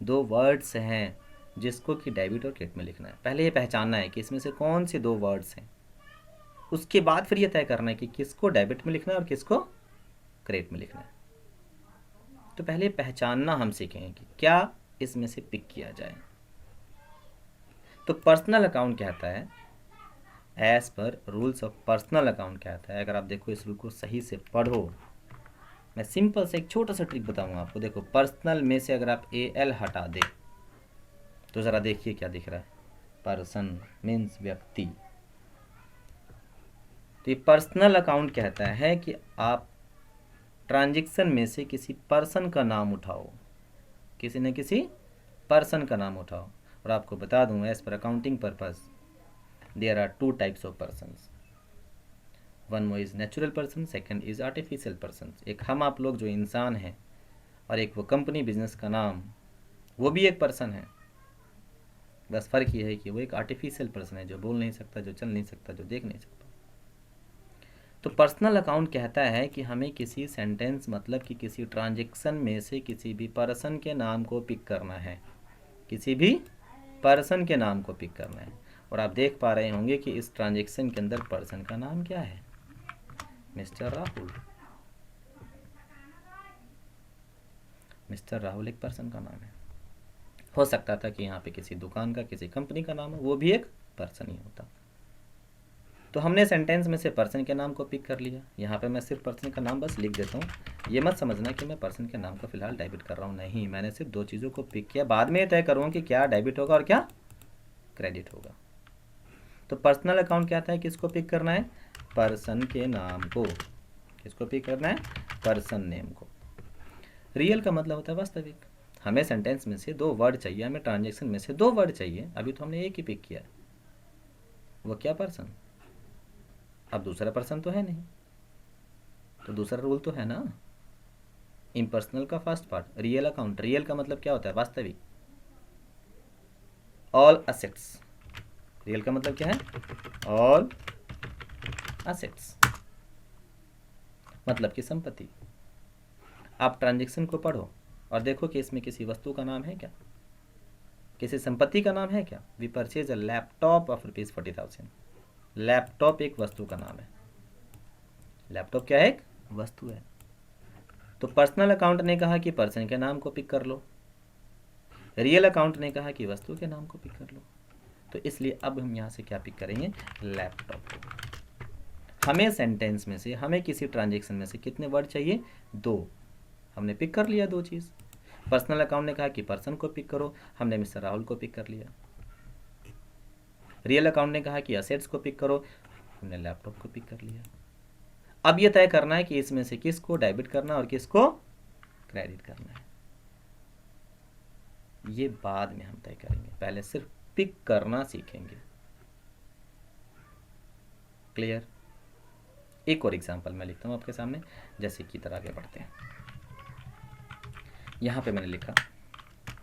दो वर्ड्स हैं जिसको कि डेबिट और क्रेडिट में लिखना है। पहले ये पहचानना है कि इसमें से कौन से दो वर्ड्स हैं, उसके बाद फिर ये तय करना है कि किसको डेबिट में लिखना है और किसको क्रेडिट में लिखना है। तो पहले पहचानना हम सीखेंगे कि क्या इसमें से पिक किया जाए। तो पर्सनल अकाउंट कहता है, as per rules of personal account कहता है, अगर आप देखो इस रूल को सही से पढ़ो, मैं सिंपल से एक छोटा सा ट्रिक बताऊंगा आपको। देखो पर्सनल में से अगर आप AL हटा दे तो ज़रा देखिए क्या दिख रहा है, पर्सन मीन्स व्यक्ति। तो ये पर्सनल अकाउंट कहता है कि आप ट्रांजैक्शन में से किसी पर्सन का नाम उठाओ, किसी न किसी पर्सन का नाम उठाओ। और आपको बता दूं, as per accounting purpose there are two types of persons. One is natural person, second is artificial person. एक हम आप लोग जो इंसान हैं, और एक वो कंपनी बिजनेस का नाम, वो भी एक पर्सन है। बस फ़र्क ये है कि वो एक आर्टिफिशियल पर्सन है जो बोल नहीं सकता, जो चल नहीं सकता, जो देख नहीं सकता। तो पर्सनल अकाउंट कहता है कि हमें किसी सेंटेंस मतलब कि किसी ट्रांजैक्शन में से किसी भी पर्सन के नाम को पिक करना है, किसी भी पर्सन के नाम को पिक करना है। और आप देख पा रहे होंगे कि इस ट्रांजैक्शन के अंदर पर्सन का नाम क्या है? मिस्टर राहुल। मिस्टर राहुल एक पर्सन का नाम है। हो सकता था कि यहाँ पे किसी दुकान का, किसी कंपनी का नाम हो, वो भी एक पर्सन ही होता। तो हमने सेंटेंस में से पर्सन के नाम को पिक कर लिया। यहाँ पे मैं सिर्फ पर्सन का नाम बस लिख देता हूँ। ये मत समझना कि मैं पर्सन के नाम को फिलहाल डेबिट कर रहा हूँ, नहीं, मैंने सिर्फ दो चीज़ों को पिक किया। बाद में तय करूँगा कि क्या डेबिट होगा और क्या क्रेडिट होगा। तो पर्सनल अकाउंट क्या था है, किसको पिक करना है, पर्सन के नाम को। किसको पिक करना है, पर्सन नेम को। रियल का मतलब होता है वास्तविक। हमें सेंटेंस में से दो वर्ड चाहिए, हमें ट्रांजेक्शन में से दो वर्ड चाहिए। अभी तो हमने एक ही पिक किया है, वो क्या, पर्सन। अब दूसरा पर्सन तो है नहीं, तो दूसरा रूल तो है ना, इम्पर्सनल का first part real account. Real का मतलब क्या होता है, वास्तविक। ऑल असेट्स, रियल का मतलब क्या है, ऑल असेट्स, मतलब कि संपत्ति। आप ट्रांजेक्शन को पढ़ो और देखो कि इसमें किसी वस्तु का नाम है क्या, किसी संपत्ति का नाम है क्या। We purchase a laptop of ₹40,000। Laptop एक वस्तु का नाम है। लैपटॉप क्या है, एक वस्तु है। तो पर्सनल अकाउंट ने कहा कि पर्सन के नाम को पिक कर लो, रियल अकाउंट ने कहा कि वस्तु के नाम को पिक कर लो। तो इसलिए अब हम यहाँ से क्या पिक करेंगे, लैपटॉप को। हमें सेंटेंस में से, हमें किसी ट्रांजेक्शन में से कितने वर्ड चाहिए, दो। हमने पिक कर लिया दो चीज़। पर्सनल अकाउंट ने कहा कि पर्सन को पिक करो, हमने मिस्टर राहुल को पिक कर लिया। रियल अकाउंट ने कहा कि असेट्स को पिक करो, हमने लैपटॉप को पिक कर लिया। अब ये तय करना है कि इसमें से किसको डेबिट करना है और किसको क्रेडिट करना है। ये बाद में हम तय करेंगे, पहले सिर्फ पिक करना सीखेंगे। क्लियर। एक और एग्जांपल मैं लिखता हूं आपके सामने, जैसे की तरह आगे बढ़ते हैं। यहां पे मैंने लिखा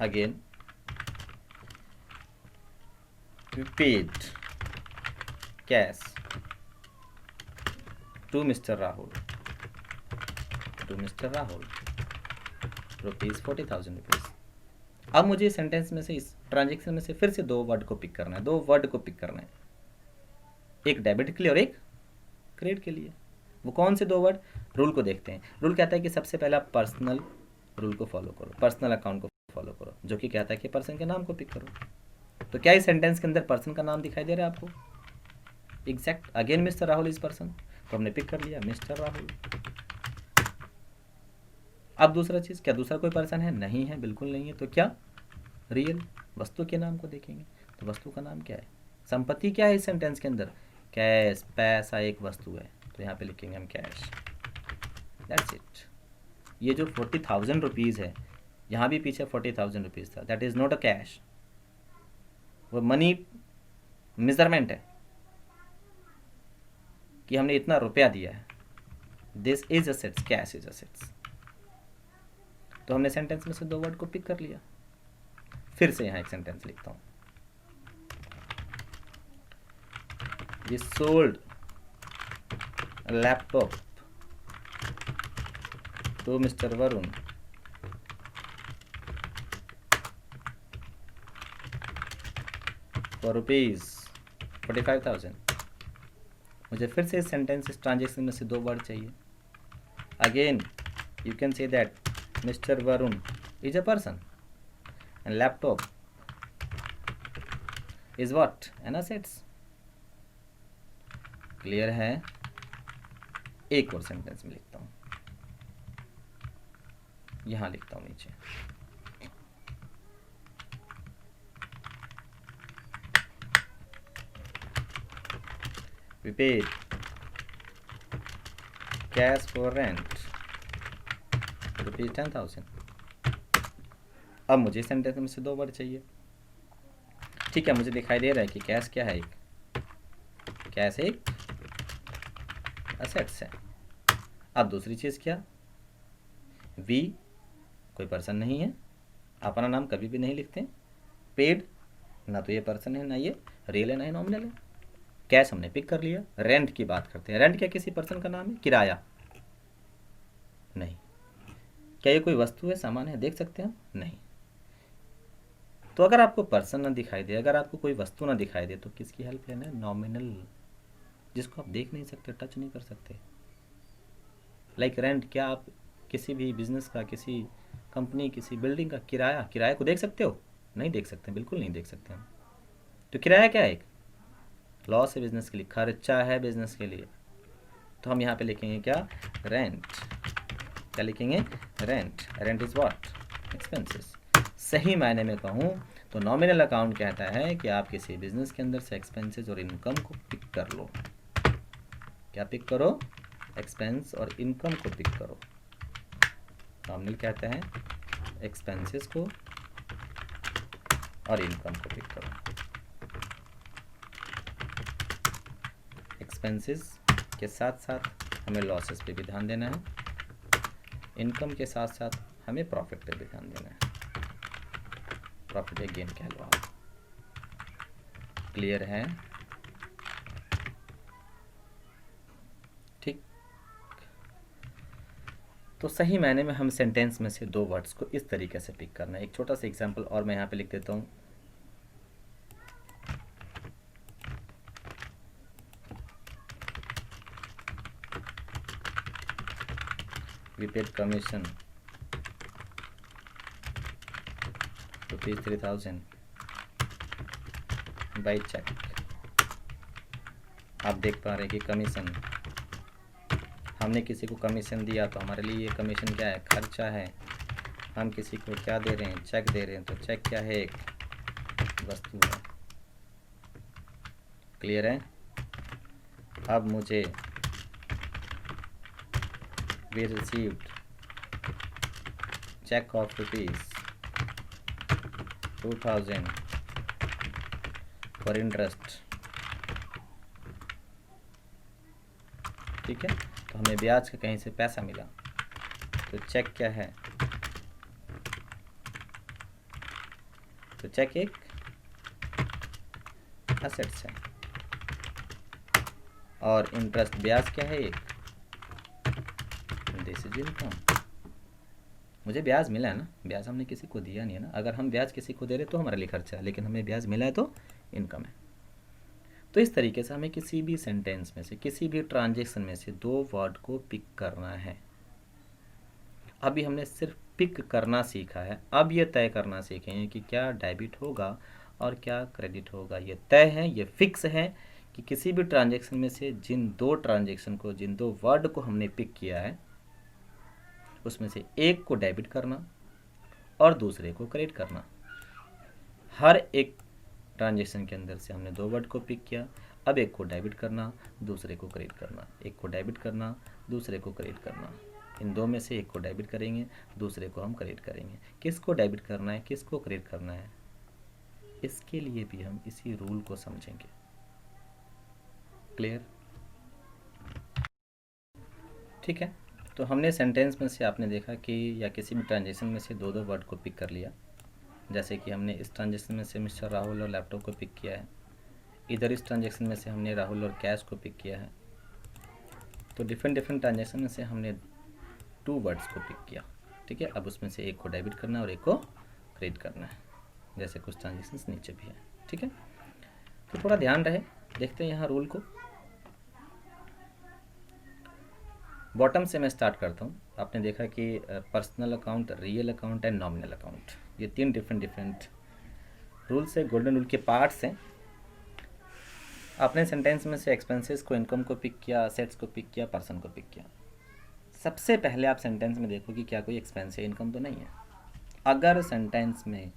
again paid cash to mister Rahul, ₹40,000। अब मुझे सेंटेंस में से, इस ट्रांजेक्शन में से फिर से दो वर्ड को पिक करना है, दो वर्ड को पिक करना है, एक डेबिट के लिए और एक क्रेडिट के लिए। वो कौन से दो वर्ड, रूल को देखते हैं। रूल कहता है कि सबसे पहला पर्सनल रूल को फॉलो करो, पर्सनल अकाउंट को फॉलो करो, जो कि कहता है कि पर्सन के नाम को पिक करो। तो क्या इस सेंटेंस के अंदर पर्सन का नाम दिखाई दे रहा है आपको, exact. Again mister Rahul is person, तो हमने पिक कर लिया मिस्टर राहुल। अब दूसरा चीज़, क्या दूसरा कोई पर्सन है, नहीं है, बिल्कुल नहीं है। तो क्या, रियल, वस्तु के नाम को देखेंगे। तो वस्तु का नाम क्या है, संपत्ति क्या है इस सेंटेंस के अंदर, कैश, पैसा एक वस्तु है, तो यहाँ पे लिखेंगे हम कैश। That's it. ये जो ₹40,000 है, यहाँ भी पीछे ₹40,000 था, that is not a cash. वो मनी मेजरमेंट है कि हमने इतना रुपया दिया है। This is assets, cash is assets. तो हमने सेंटेंस में से दो वर्ड को पिक कर लिया। फिर से यहाँ एक सेंटेंस लिखता हूँ, we sold laptop to mister Varun for ₹45,000। मुझे फिर से इस सेंटेंस, इस ट्रांजेक्शन में से दो वर्ड चाहिए। Again you can say that mister Varun is a person and laptop is what, an assets. Clear है। एक और सेंटेंस में लिखता हूं, यहां लिखता हूं नीचे, we paid cash for rent ₹10,000। अब मुझे सेंटेंस में से दो वर्ड चाहिए। ठीक है, मुझे दिखाई दे रहा है कि कैश क्या है, एक कैश एक असेट्स है। अब दूसरी चीज़ क्या, वी कोई पर्सन नहीं है, अपना नाम कभी भी नहीं लिखते। पेड, ना तो ये पर्सन है, ना ये रियल है, ना ही नॉमिनल है। कैश हमने पिक कर लिया। रेंट की बात करते हैं, रेंट क्या किसी पर्सन का नाम है, किराया नहीं। क्या ये कोई वस्तु है, सामान है, देख सकते हैं, नहीं। तो अगर आपको पर्सन ना दिखाई दे, अगर आपको कोई वस्तु ना दिखाई दे, तो किसकी हेल्प लेना है, नॉमिनल, जिसको आप देख नहीं सकते, टच नहीं कर सकते। लाइक रेंट, क्या आप किसी भी बिजनेस का, किसी कंपनी, किसी बिल्डिंग का किराया को देख सकते हो, नहीं देख सकते, बिल्कुल नहीं देख सकते हम। तो किराया क्या है, एक लॉस है बिजनेस के लिए, खर्चा है बिजनेस के लिए, तो हम यहाँ पे लिखेंगे क्या, रेंट। क्या लिखेंगे, rent. Rent is what, expenses. सही मायने में कहूँ तो नॉमिनल अकाउंट कहता है कि आप किसी बिजनेस के अंदर से एक्सपेंसेस और इनकम को पिक कर लो। क्या पिक करो, एक्सपेंस और इनकम को पिक करो। नॉमिनल कहता है एक्सपेंसेस को और इनकम को पिक करो। एक्सपेंसेस के साथ साथ हमें लॉसेस पे भी ध्यान देना है, इनकम के साथ साथ हमें प्रॉफिट पे भी ध्यान देना है, प्रॉफिट या गेन कह लो आप। क्लियर है, ठीक। तो सही मायने में हम सेंटेंस में से दो वर्ड्स को इस तरीके से पिक करना है। एक छोटा सा एग्जांपल और मैं यहाँ पे लिख देता हूँ। We paid commission ₹3,000 by check। आप देख पा रहे हैं कि कमीशन, हमने किसी को कमीशन दिया तो हमारे लिए ये कमीशन क्या है, खर्चा है। हम किसी को क्या दे रहे हैं, चेक दे रहे हैं, तो चेक क्या है, एक वस्तु है। क्लियर है। अब मुझे we received cheque of ₹2,000 for interest. ठीक है, तो हमें ब्याज का कहीं से पैसा मिला, तो चेक क्या है, तो चेक एक एसेट्स है और इंटरेस्ट ब्याज क्या है, एक दिस इज इनकम। मुझे ब्याज मिला है ना, ब्याज हमने किसी को दिया नहीं है ना। अगर हम ब्याज किसी को दे रहे तो हमारे लिए खर्चा है, लेकिन हमें ब्याज मिला है तो इनकम है। तो इस तरीके से हमें किसी भी सेंटेंस में से, किसी भी ट्रांजेक्शन में से दो वर्ड को पिक करना है। अभी हमने सिर्फ पिक करना सीखा है, अब ये तय करना सीखेंगे कि क्या डेबिट होगा और क्या क्रेडिट होगा। ये तय है, ये फिक्स है कि किसी भी ट्रांजेक्शन में से जिन दो ट्रांजेक्शन को, जिन दो वर्ड को हमने पिक किया है, उसमें से एक को डेबिट करना और दूसरे को क्रेडिट करना। हर एक ट्रांजेक्शन के अंदर से हमने दो वर्ड को पिक किया, अब एक को डेबिट करना, दूसरे को क्रेडिट करना, एक को डेबिट करना, दूसरे को क्रेडिट करना। इन दो में से एक को डेबिट करेंगे, दूसरे को हम क्रेडिट करेंगे। किसको डेबिट करना है, किसको क्रेडिट करना है, इसके लिए भी हम इसी रूल को समझेंगे। क्लियर, ठीक है। तो हमने सेंटेंस में से आपने देखा कि या किसी भी ट्रांजेक्शन में से दो दो वर्ड को पिक कर लिया। जैसे कि हमने इस ट्रांजेक्शन में से मिस्टर राहुल और लैपटॉप को पिक किया है, इधर इस ट्रांजेक्शन में से हमने राहुल और कैश को पिक किया है। तो डिफरेंट डिफरेंट ट्रांजेक्शन में से हमने टू वर्ड्स को पिक किया। ठीक है, अब उसमें से एक को डेबिट करना है और एक को क्रेडिट करना है, जैसे कुछ ट्रांजेक्शन्स नीचे भी है। ठीक है, तो थोड़ा ध्यान रहे, देखते हैं यहाँ रूल को। बॉटम से मैं स्टार्ट करता हूँ। आपने देखा कि personal account, real account and nominal account, ये तीन डिफरेंट रूल्स है, गोल्डन रूल के पार्ट्स हैं। आपने सेंटेंस में से एक्सपेंसेस को, इनकम को पिक किया, असेट्स को पिक किया, पर्सन को पिक किया। सबसे पहले आप सेंटेंस में देखो कि क्या कोई एक्सपेंस या इनकम तो नहीं है। अगर सेंटेंस में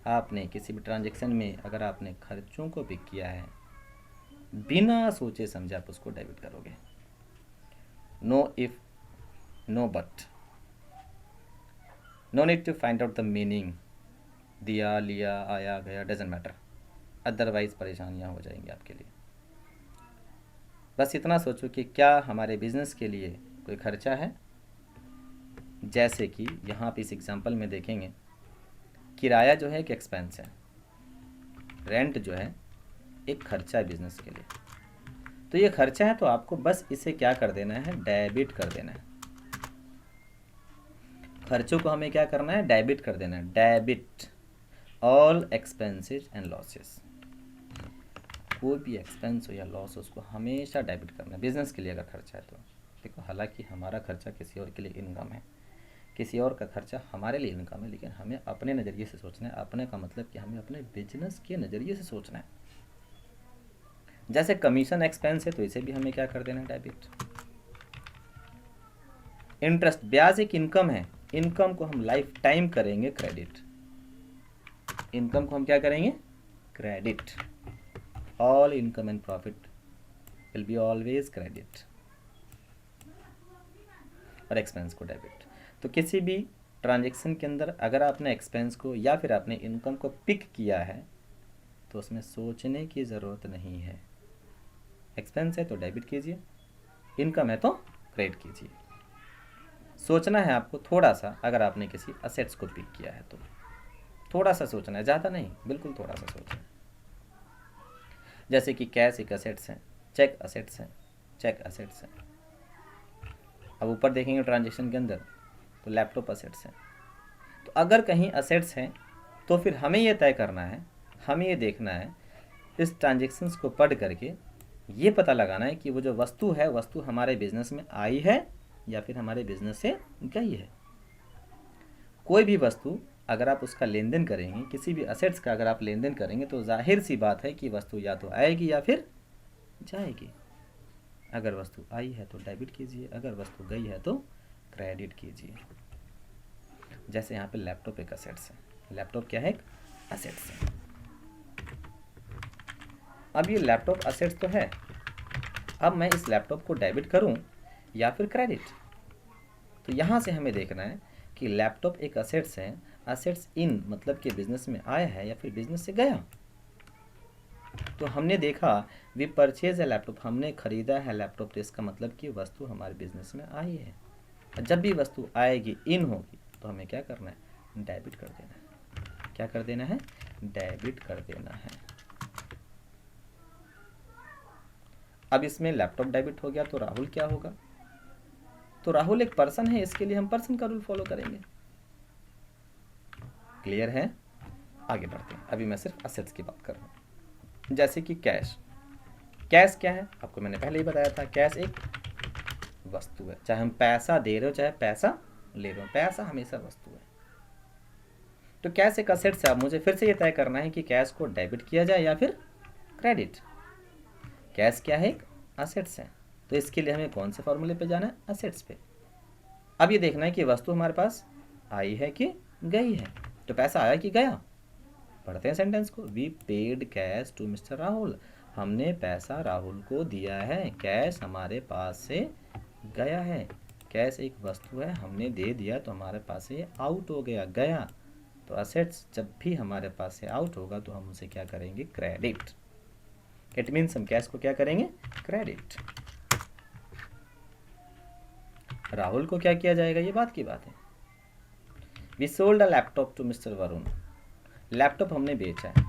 आपने किसी भी ट्रांजेक्शन में अगर आपने खर्चों को पिक किया है, बिना सोचे समझे आप उसको डेबिट करोगे। No if, no but, no need to find out the meaning, दिया, लिया, आया, गया, डजेंट मैटर, अदरवाइज परेशानियां हो जाएंगी आपके लिए। बस इतना सोचो कि क्या हमारे बिजनेस के लिए कोई खर्चा है। जैसे कि यहाँ पे इस एग्जांपल में देखेंगे, किराया जो है एक एक्सपेंस है, रेंट जो है एक खर्चा है बिजनेस के लिए। तो ये खर्चा है, तो आपको बस इसे क्या कर देना है, डेबिट कर देना है। खर्चों को हमें क्या करना है, डेबिट कर देना है। Debit all expenses and losses. कोई भी एक्सपेंस हो या लॉस हो, उसको हमेशा डेबिट करना है बिजनेस के लिए अगर खर्चा है तो। देखो, हालांकि हमारा खर्चा किसी और के लिए इनकम है, किसी और का खर्चा हमारे लिए इनकम है, लेकिन हमें अपने नज़रिए से सोचना है। अपने का मतलब कि हमें अपने बिजनेस के नज़रिए से सोचना है। जैसे कमीशन एक्सपेंस है तो इसे भी हमें क्या कर देना है, डेबिट। इंटरेस्ट, ब्याज एक इनकम है, इनकम को हम लाइफ टाइम करेंगे क्रेडिट। इनकम को हम क्या करेंगे, credit. All income and profit will be always credit, और एक्सपेंस को डेबिट। तो किसी भी ट्रांजैक्शन के अंदर अगर आपने एक्सपेंस को या फिर आपने इनकम को पिक किया है तो उसमें सोचने की ज़रूरत नहीं है। एक्सपेंस है तो डेबिट कीजिए, इनकम है तो क्रेडिट कीजिए। सोचना है आपको थोड़ा सा, अगर आपने किसी असेट्स को पिक किया है तो थोड़ा सा सोचना है, ज़्यादा नहीं, बिल्कुल थोड़ा सा सोचना है। जैसे कि कैश एक असेट्स है, चेक असेट्स है, चेक असेट्स है। अब ऊपर देखेंगे ट्रांजैक्शन के अंदर तो लैपटॉप असेट्स है। तो अगर कहीं असेट्स हैं तो फिर हमें ये तय करना है, हमें ये देखना है, इस ट्रांजैक्शंस को पढ़ करके ये पता लगाना है कि वो जो वस्तु है, वस्तु हमारे बिजनेस में आई है या फिर हमारे बिजनेस से गई है। कोई भी वस्तु अगर आप उसका लेन देन करेंगे, किसी भी असेट्स का अगर आप लेन देन करेंगे तो जाहिर सी बात है कि वस्तु या तो आएगी या फिर जाएगी। अगर वस्तु आई है तो डेबिट कीजिए, अगर वस्तु गई है तो क्रेडिट कीजिए। जैसे यहाँ पे लैपटॉप एक असेट्स है, लैपटॉप क्या है, एक असेट्स है। अब ये लैपटॉप असेट्स तो है, अब मैं इस लैपटॉप को डेबिट करूं या फिर क्रेडिट, तो यहाँ से हमें देखना है कि लैपटॉप एक असेट्स है, असेट्स इन मतलब कि बिजनेस में आया है या फिर बिजनेस से गया। तो हमने देखा वी परचेज है लैपटॉप, हमने खरीदा है लैपटॉप, तो इसका मतलब कि वस्तु हमारे बिजनेस में आई है। जब भी वस्तु आएगी, इन होगी, तो हमें क्या करना है, डेबिट कर देना है। क्या कर देना है, डेबिट कर देना है। अब इसमें लैपटॉप डेबिट हो गया तो राहुल क्या होगा, तो राहुल एक पर्सन है, इसके लिए हम पर्सन का रूल फॉलो करेंगे। क्लियर है, आगे बढ़ते हैं। अभी मैं सिर्फ असेट्स की बात कर रहा हूं। जैसे कि कैश, कैश क्या है आपको मैंने पहले ही बताया था, कैश एक वस्तु है। चाहे हम पैसा दे रहे हो चाहे पैसा ले रहे हो, पैसा हमेशा वस्तु है। तो कैश एक असेट से, अब मुझे फिर से ये तय करना है कि कैश को डेबिट किया जाए या फिर क्रेडिट। कैश क्या है, एक असेट्स है, तो इसके लिए हमें कौन से फॉर्मूले पे जाना है, असेट्स पे। अब ये देखना है कि वस्तु हमारे पास आई है कि गई है। तो पैसा आया कि गया, पढ़ते हैं सेंटेंस को। We paid cash to mister Rahul, हमने पैसा राहुल को दिया है, कैश हमारे पास से गया है। कैश एक वस्तु है, हमने दे दिया तो हमारे पास से आउट हो गया, गया। तो असेट्स जब भी हमारे पास से आउट होगा तो हम उसे क्या करेंगे, क्रेडिट। इट मीन्स हम कैश को क्या करेंगे, क्रेडिट। राहुल को क्या किया जाएगा, ये बात की बात है। We sold a laptop to mister Varun, laptop हमने बेचा है।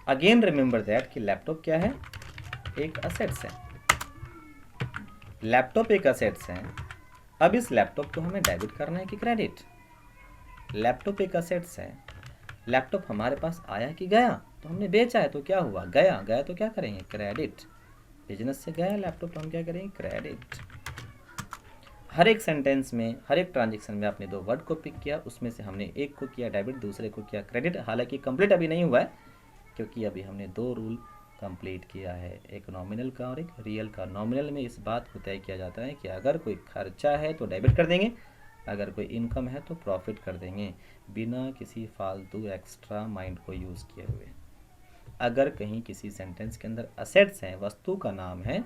अगेन रिमेंबर दैट कि लैपटॉप क्या है, एक असेट्स है। लैपटॉप एक असेट्स है। अब इस लैपटॉप को हमें डेबिट करना है कि क्रेडिट। लैपटॉप एक असेट्स है, लैपटॉप हमारे पास आया कि गया, तो हमने बेचा है तो क्या हुआ, गया, गया तो क्या करेंगे, क्रेडिट। बिजनेस से गया लैपटॉप तो हम क्या करेंगे, क्रेडिट। हर एक सेंटेंस में, हर एक ट्रांजेक्शन में आपने दो वर्ड को पिक किया, उसमें से हमने एक को किया डेबिट, दूसरे को किया क्रेडिट। हालांकि कंप्लीट अभी नहीं हुआ है क्योंकि अभी हमने दो रूल कंप्लीट किया है, एक नॉमिनल का और एक रियल का। नॉमिनल में इस बात को तय किया जाता है कि अगर कोई खर्चा है तो डेबिट कर देंगे, अगर कोई इनकम है तो प्रॉफिट कर देंगे, बिना किसी फालतू एक्स्ट्रा माइंड को यूज़ किए हुए। अगर कहीं किसी सेंटेंस के अंदर असेट्स हैं, वस्तु का नाम है,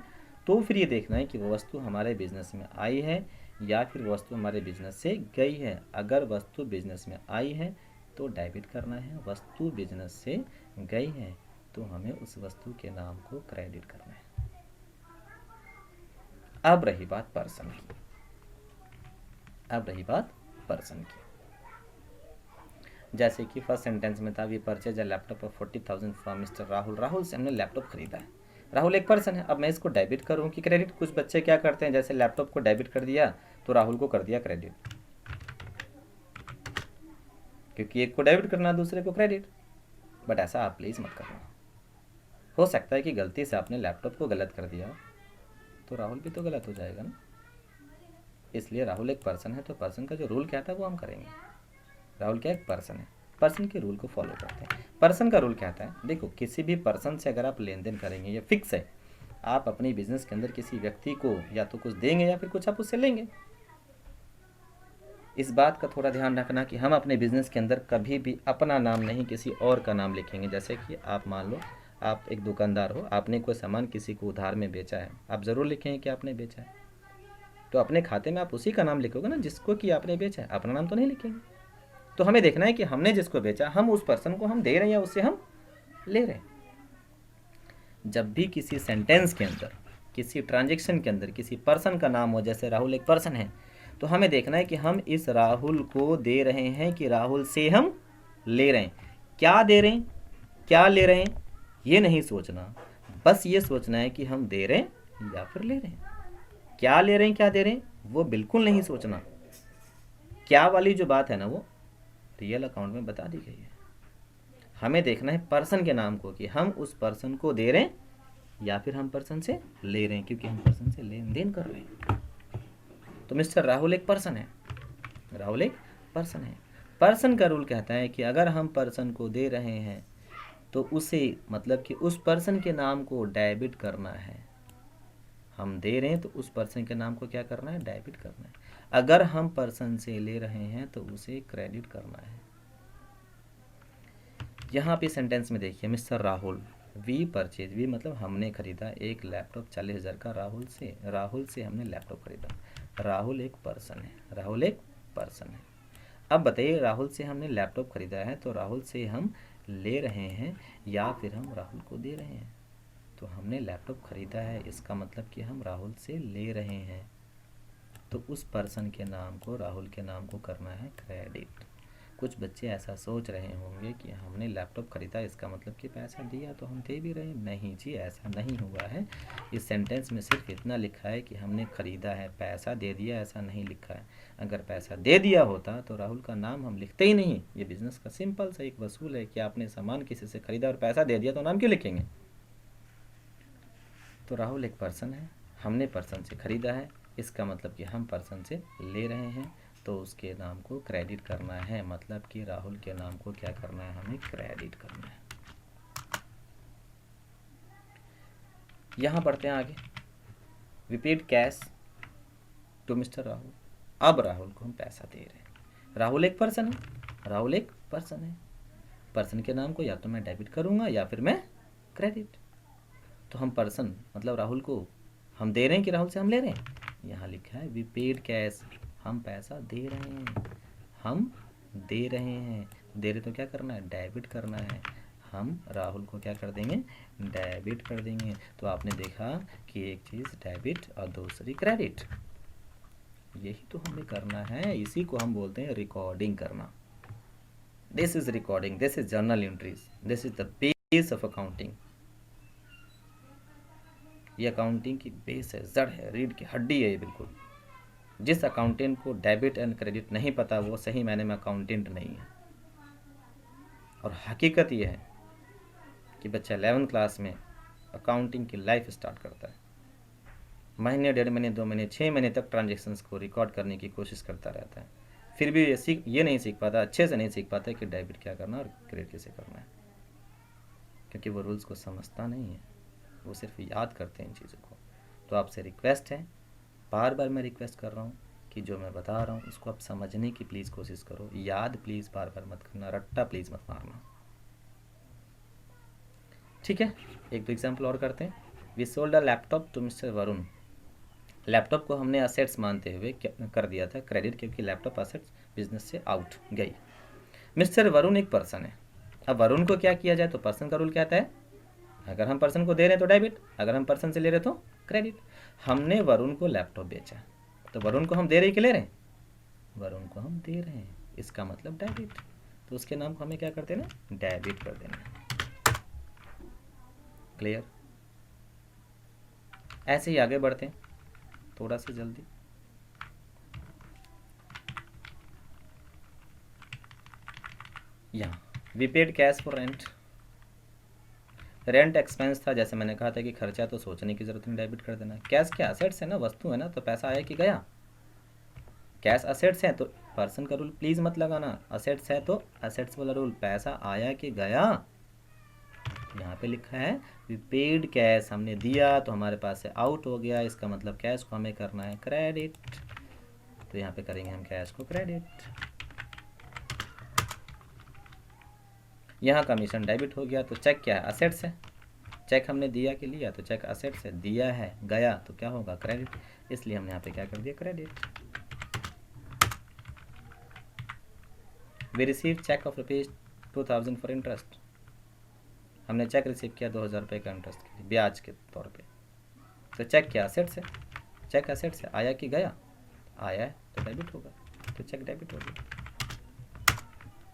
तो फिर ये देखना है कि वो वस्तु हमारे बिजनेस में आई है या फिर वस्तु हमारे बिजनेस से गई है। अगर वस्तु बिजनेस में आई है तो डेबिट करना है, वस्तु बिजनेस से गई है तो हमें उस वस्तु के नाम को क्रेडिट करना है। अब रही बात पर्सन की, अब रही बात पर्सन की। जैसे कि फर्स्ट सेंटेंस में था we purchase a laptop of 40,000 from mister Rahul, Rahul से हमने लैपटॉप खरीदा है। राहुल एक पर्सन है, अब मैं इसको डेबिट करूं कि क्रेडिट। कुछ बच्चे क्या करते हैं, जैसे लैपटॉप को डेबिट कर दिया तो राहुल को कर दिया क्रेडिट, क्योंकि एक को डेबिट करना दूसरे को क्रेडिट। बट ऐसा आप प्लीज़ मत करना। हो सकता है कि गलती से आपने लैपटॉप को गलत कर दिया तो राहुल भी तो गलत हो जाएगा ना। इसलिए राहुल एक पर्सन है तो पर्सन का जो रूल कहता है वो हम करेंगे। राहुल क्या एक पर्सन है, पर्सन के रूल को फॉलो करते हैं। पर्सन का रूल कहता है, देखो किसी भी पर्सन से अगर आप लेन देन करेंगे, ये फिक्स है आप अपनी बिजनेस के अंदर किसी व्यक्ति को या तो कुछ देंगे या फिर कुछ आप उससे लेंगे। इस बात का थोड़ा ध्यान रखना कि हम अपने बिजनेस के अंदर कभी भी अपना नाम नहीं किसी और का नाम लिखेंगे। जैसे कि आप मान लो आप एक दुकानदार हो, आपने कोई सामान किसी को उधार में बेचा है, आप ज़रूर लिखेंगे कि आपने बेचा है, तो अपने खाते में आप उसी का नाम लिखोगे ना जिसको कि आपने बेचा है, अपना नाम तो नहीं लिखेंगे। तो हमें देखना है कि हमने जिसको बेचा हम उस पर्सन को हम दे रहे हैं या उससे हम ले रहे हैं। जब भी किसी सेंटेंस के अंदर, किसी ट्रांजेक्शन के अंदर किसी पर्सन का नाम हो, जैसे राहुल एक पर्सन है, तो हमें देखना है कि हम इस राहुल को दे रहे हैं कि राहुल से हम ले रहे हैं। क्या दे रहे हैं, क्या ले रहे हैं, ये नहीं सोचना, बस ये सोचना है कि हम दे रहे हैं या फिर ले रहे हैं। क्या ले रहे हैं, क्या दे रहे हैं, वो बिल्कुल नहीं सोचना। क्या वाली जो बात है ना, वो रियल अकाउंट में बता दी गई है। हमें देखना है पर्सन के नाम को कि हम उस पर्सन को दे रहे हैं या फिर हम पर्सन से ले रहे हैं, क्योंकि हम पर्सन से लेन देन कर रहे हैं। तो मिस्टर राहुल एक पर्सन है, राहुल एक पर्सन है। पर्सन का रूल कहता है कि अगर हम पर्सन को दे रहे हैं तो उसे मतलब कि उस पर्सन के नाम को डेबिट करना है। हम दे रहे हैं तो उस पर्सन के नाम को क्या करना है, डेबिट करना है। अगर हम पर्सन से ले रहे हैं तो उसे क्रेडिट करना है। यहाँ पे सेंटेंस में देखिए, mister Rahul we purchase, we मतलब हमने खरीदा एक लैपटॉप 40,000 का राहुल से हमने लैपटॉप खरीदा। राहुल एक पर्सन है, राहुल एक पर्सन है। अब बताइए, राहुल से हमने लैपटॉप खरीदा है तो राहुल से हम ले रहे हैं या फिर हम राहुल को दे रहे हैं। तो हमने लैपटॉप खरीदा है, इसका मतलब कि हम राहुल से ले रहे हैं, तो उस पर्सन के नाम को, राहुल के नाम को करना है क्रेडिट। कुछ बच्चे ऐसा सोच रहे होंगे कि हमने लैपटॉप खरीदा इसका मतलब कि पैसा दिया तो हम दे भी रहे हैं। नहीं जी, ऐसा नहीं हुआ है। इस सेंटेंस में सिर्फ इतना लिखा है कि हमने खरीदा है, पैसा दे दिया ऐसा नहीं लिखा है। अगर पैसा दे दिया होता तो राहुल का नाम हम लिखते ही नहीं। ये बिजनेस का सिंपल सा एक वसूल है कि आपने सामान किसी से खरीदा और पैसा दे दिया तो नाम क्यों लिखेंगे। तो राहुल एक पर्सन है, हमने पर्सन से खरीदा है, इसका मतलब कि हम पर्सन से ले रहे हैं, तो उसके नाम को क्रेडिट करना है। मतलब कि राहुल के नाम को क्या करना है, हमें क्रेडिट करना है। यहाँ बढ़ते हैं आगे। We paid cash to mister Rahul. अब राहुल को हम पैसा दे रहे हैं। राहुल एक पर्सन है, राहुल एक पर्सन है। पर्सन के नाम को या तो मैं डेबिट करूँगा या फिर मैं क्रेडिट। तो हम पर्सन मतलब राहुल को हम दे रहे हैं कि राहुल से हम ले रहे हैं। यहाँ लिखा है वी पेड कैश, हम पैसा दे रहे हैं, हम दे रहे हैं। दे रहे तो क्या करना है, डेबिट करना है। हम राहुल को क्या कर देंगे, डेबिट कर देंगे। तो आपने देखा कि एक चीज़ डेबिट और दूसरी क्रेडिट, यही तो हमें करना है। इसी को हम बोलते हैं रिकॉर्डिंग करना। This is recording, this is journal entries, this is the base of accounting. ये अकाउंटिंग की बेस है, जड़ है, रीढ़ की हड्डी है ये बिल्कुल। जिस अकाउंटेंट को डेबिट एंड क्रेडिट नहीं पता वो सही मायने में अकाउंटेंट नहीं है। और हकीकत ये है कि बच्चा 11th क्लास में अकाउंटिंग की लाइफ स्टार्ट करता है। महीने, 1.5 महीने, 2 महीने, 6 महीने तक ट्रांजेक्शन्स को रिकॉर्ड करने की कोशिश करता रहता है, फिर भी ये नहीं सीख पाता, अच्छे से नहीं सीख पाता कि डेबिट क्या करना और क्रेडिट कैसे करना है, क्योंकि वो रूल्स को समझता नहीं है, वो सिर्फ याद करते हैं इन चीज़ों को। तो आपसे रिक्वेस्ट है, बार बार मैं रिक्वेस्ट कर रहा हूँ कि जो मैं बता रहा हूँ उसको आप समझने की प्लीज़ कोशिश करो। याद प्लीज़ बार बार मत करना, रट्टा प्लीज़ मत मारना, ठीक है। एक दो एग्जाम्पल और करते हैं। We sold a laptop to mister Varun. Laptop को हमने असेट्स मानते हुए कर दिया था क्रेडिट, क्योंकि लैपटॉप असेट्स बिजनेस से आउट गई। मिस्टर वरुण एक पर्सन है। अब वरुण को क्या किया जाए, तो पर्सन का रूल कहता है अगर हम पर्सन को दे रहे हैं तो डेबिट, अगर हम पर्सन से ले रहे तो क्रेडिट। हमने वरुण को लैपटॉप बेचा, तो वरुण को हम दे रहे कि ले रहे हैं, वरुण को हम दे रहे हैं, इसका मतलब डेबिट। तो उसके नाम को हमें क्या कर देना, डेबिट कर देना। क्लियर। ऐसे ही आगे बढ़ते हैं थोड़ा सा जल्दी। यहाँ we paid cash for rent. Rent expense था, जैसे मैंने कहा था कि खर्चा तो सोचने की जरूरत नहीं, डेबिट कर देना। कैश क्या असेट्स है ना, वस्तु है ना, तो पैसा आया कि गया। कैश असेट्स है तो पर्सन का रूल प्लीज मत लगाना, असेट्स है तो असेट्स वाला रूल, पैसा आया कि गया यहाँ पे लिखा है वी पेड कैश, हमने दिया तो हमारे पास से आउट हो गया, इसका मतलब कैश को हमें करना है क्रेडिट, तो यहाँ पे करेंगे हम कैश को क्रेडिट। यहाँ कमीशन डेबिट हो गया, तो चेक क्या है, असेट्स है, चेक हमने दिया कि लिया, तो चेक असेट्स है, दिया है गया तो क्या होगा क्रेडिट, इसलिए हमने यहाँ पे क्या कर दिया credit. We receive cheque of ₹2000 for interest, हमने चेक रिसीव किया 2000 रुपये का इंटरेस्ट के लिए, ब्याज के तौर पे, तो चेक क्या असेट्स है, चेक असेट्स है, आया कि गया, आया है तो डेबिट होगा, तो चेक डेबिट हो गया।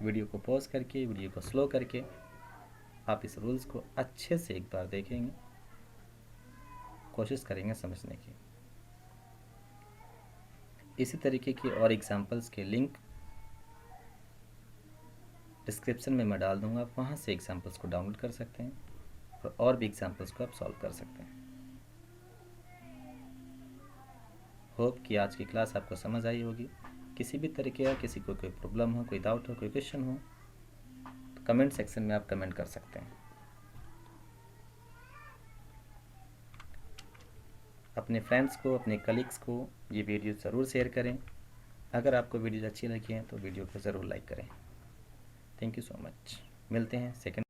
वीडियो को पॉज करके, वीडियो को स्लो करके आप इस रूल्स को अच्छे से एक बार देखेंगे, कोशिश करेंगे समझने की। इसी तरीके की और एग्जांपल्स के लिंक डिस्क्रिप्शन में मैं डाल दूंगा, आप वहाँ से एग्जांपल्स को डाउनलोड कर सकते हैं और भी एग्जांपल्स को आप सॉल्व कर सकते हैं। होप कि आज की क्लास आपको समझ आई होगी। किसी भी तरीके का किसी को कोई प्रॉब्लम हो, कोई डाउट हो, कोई क्वेश्चन हो तो कमेंट सेक्शन में आप कमेंट कर सकते हैं। अपने फ्रेंड्स को, अपने कलीग्स को ये वीडियो ज़रूर शेयर करें। अगर आपको वीडियो अच्छी लगी है तो वीडियो को ज़रूर लाइक करें। Thank you so much. मिलते हैं सेकंड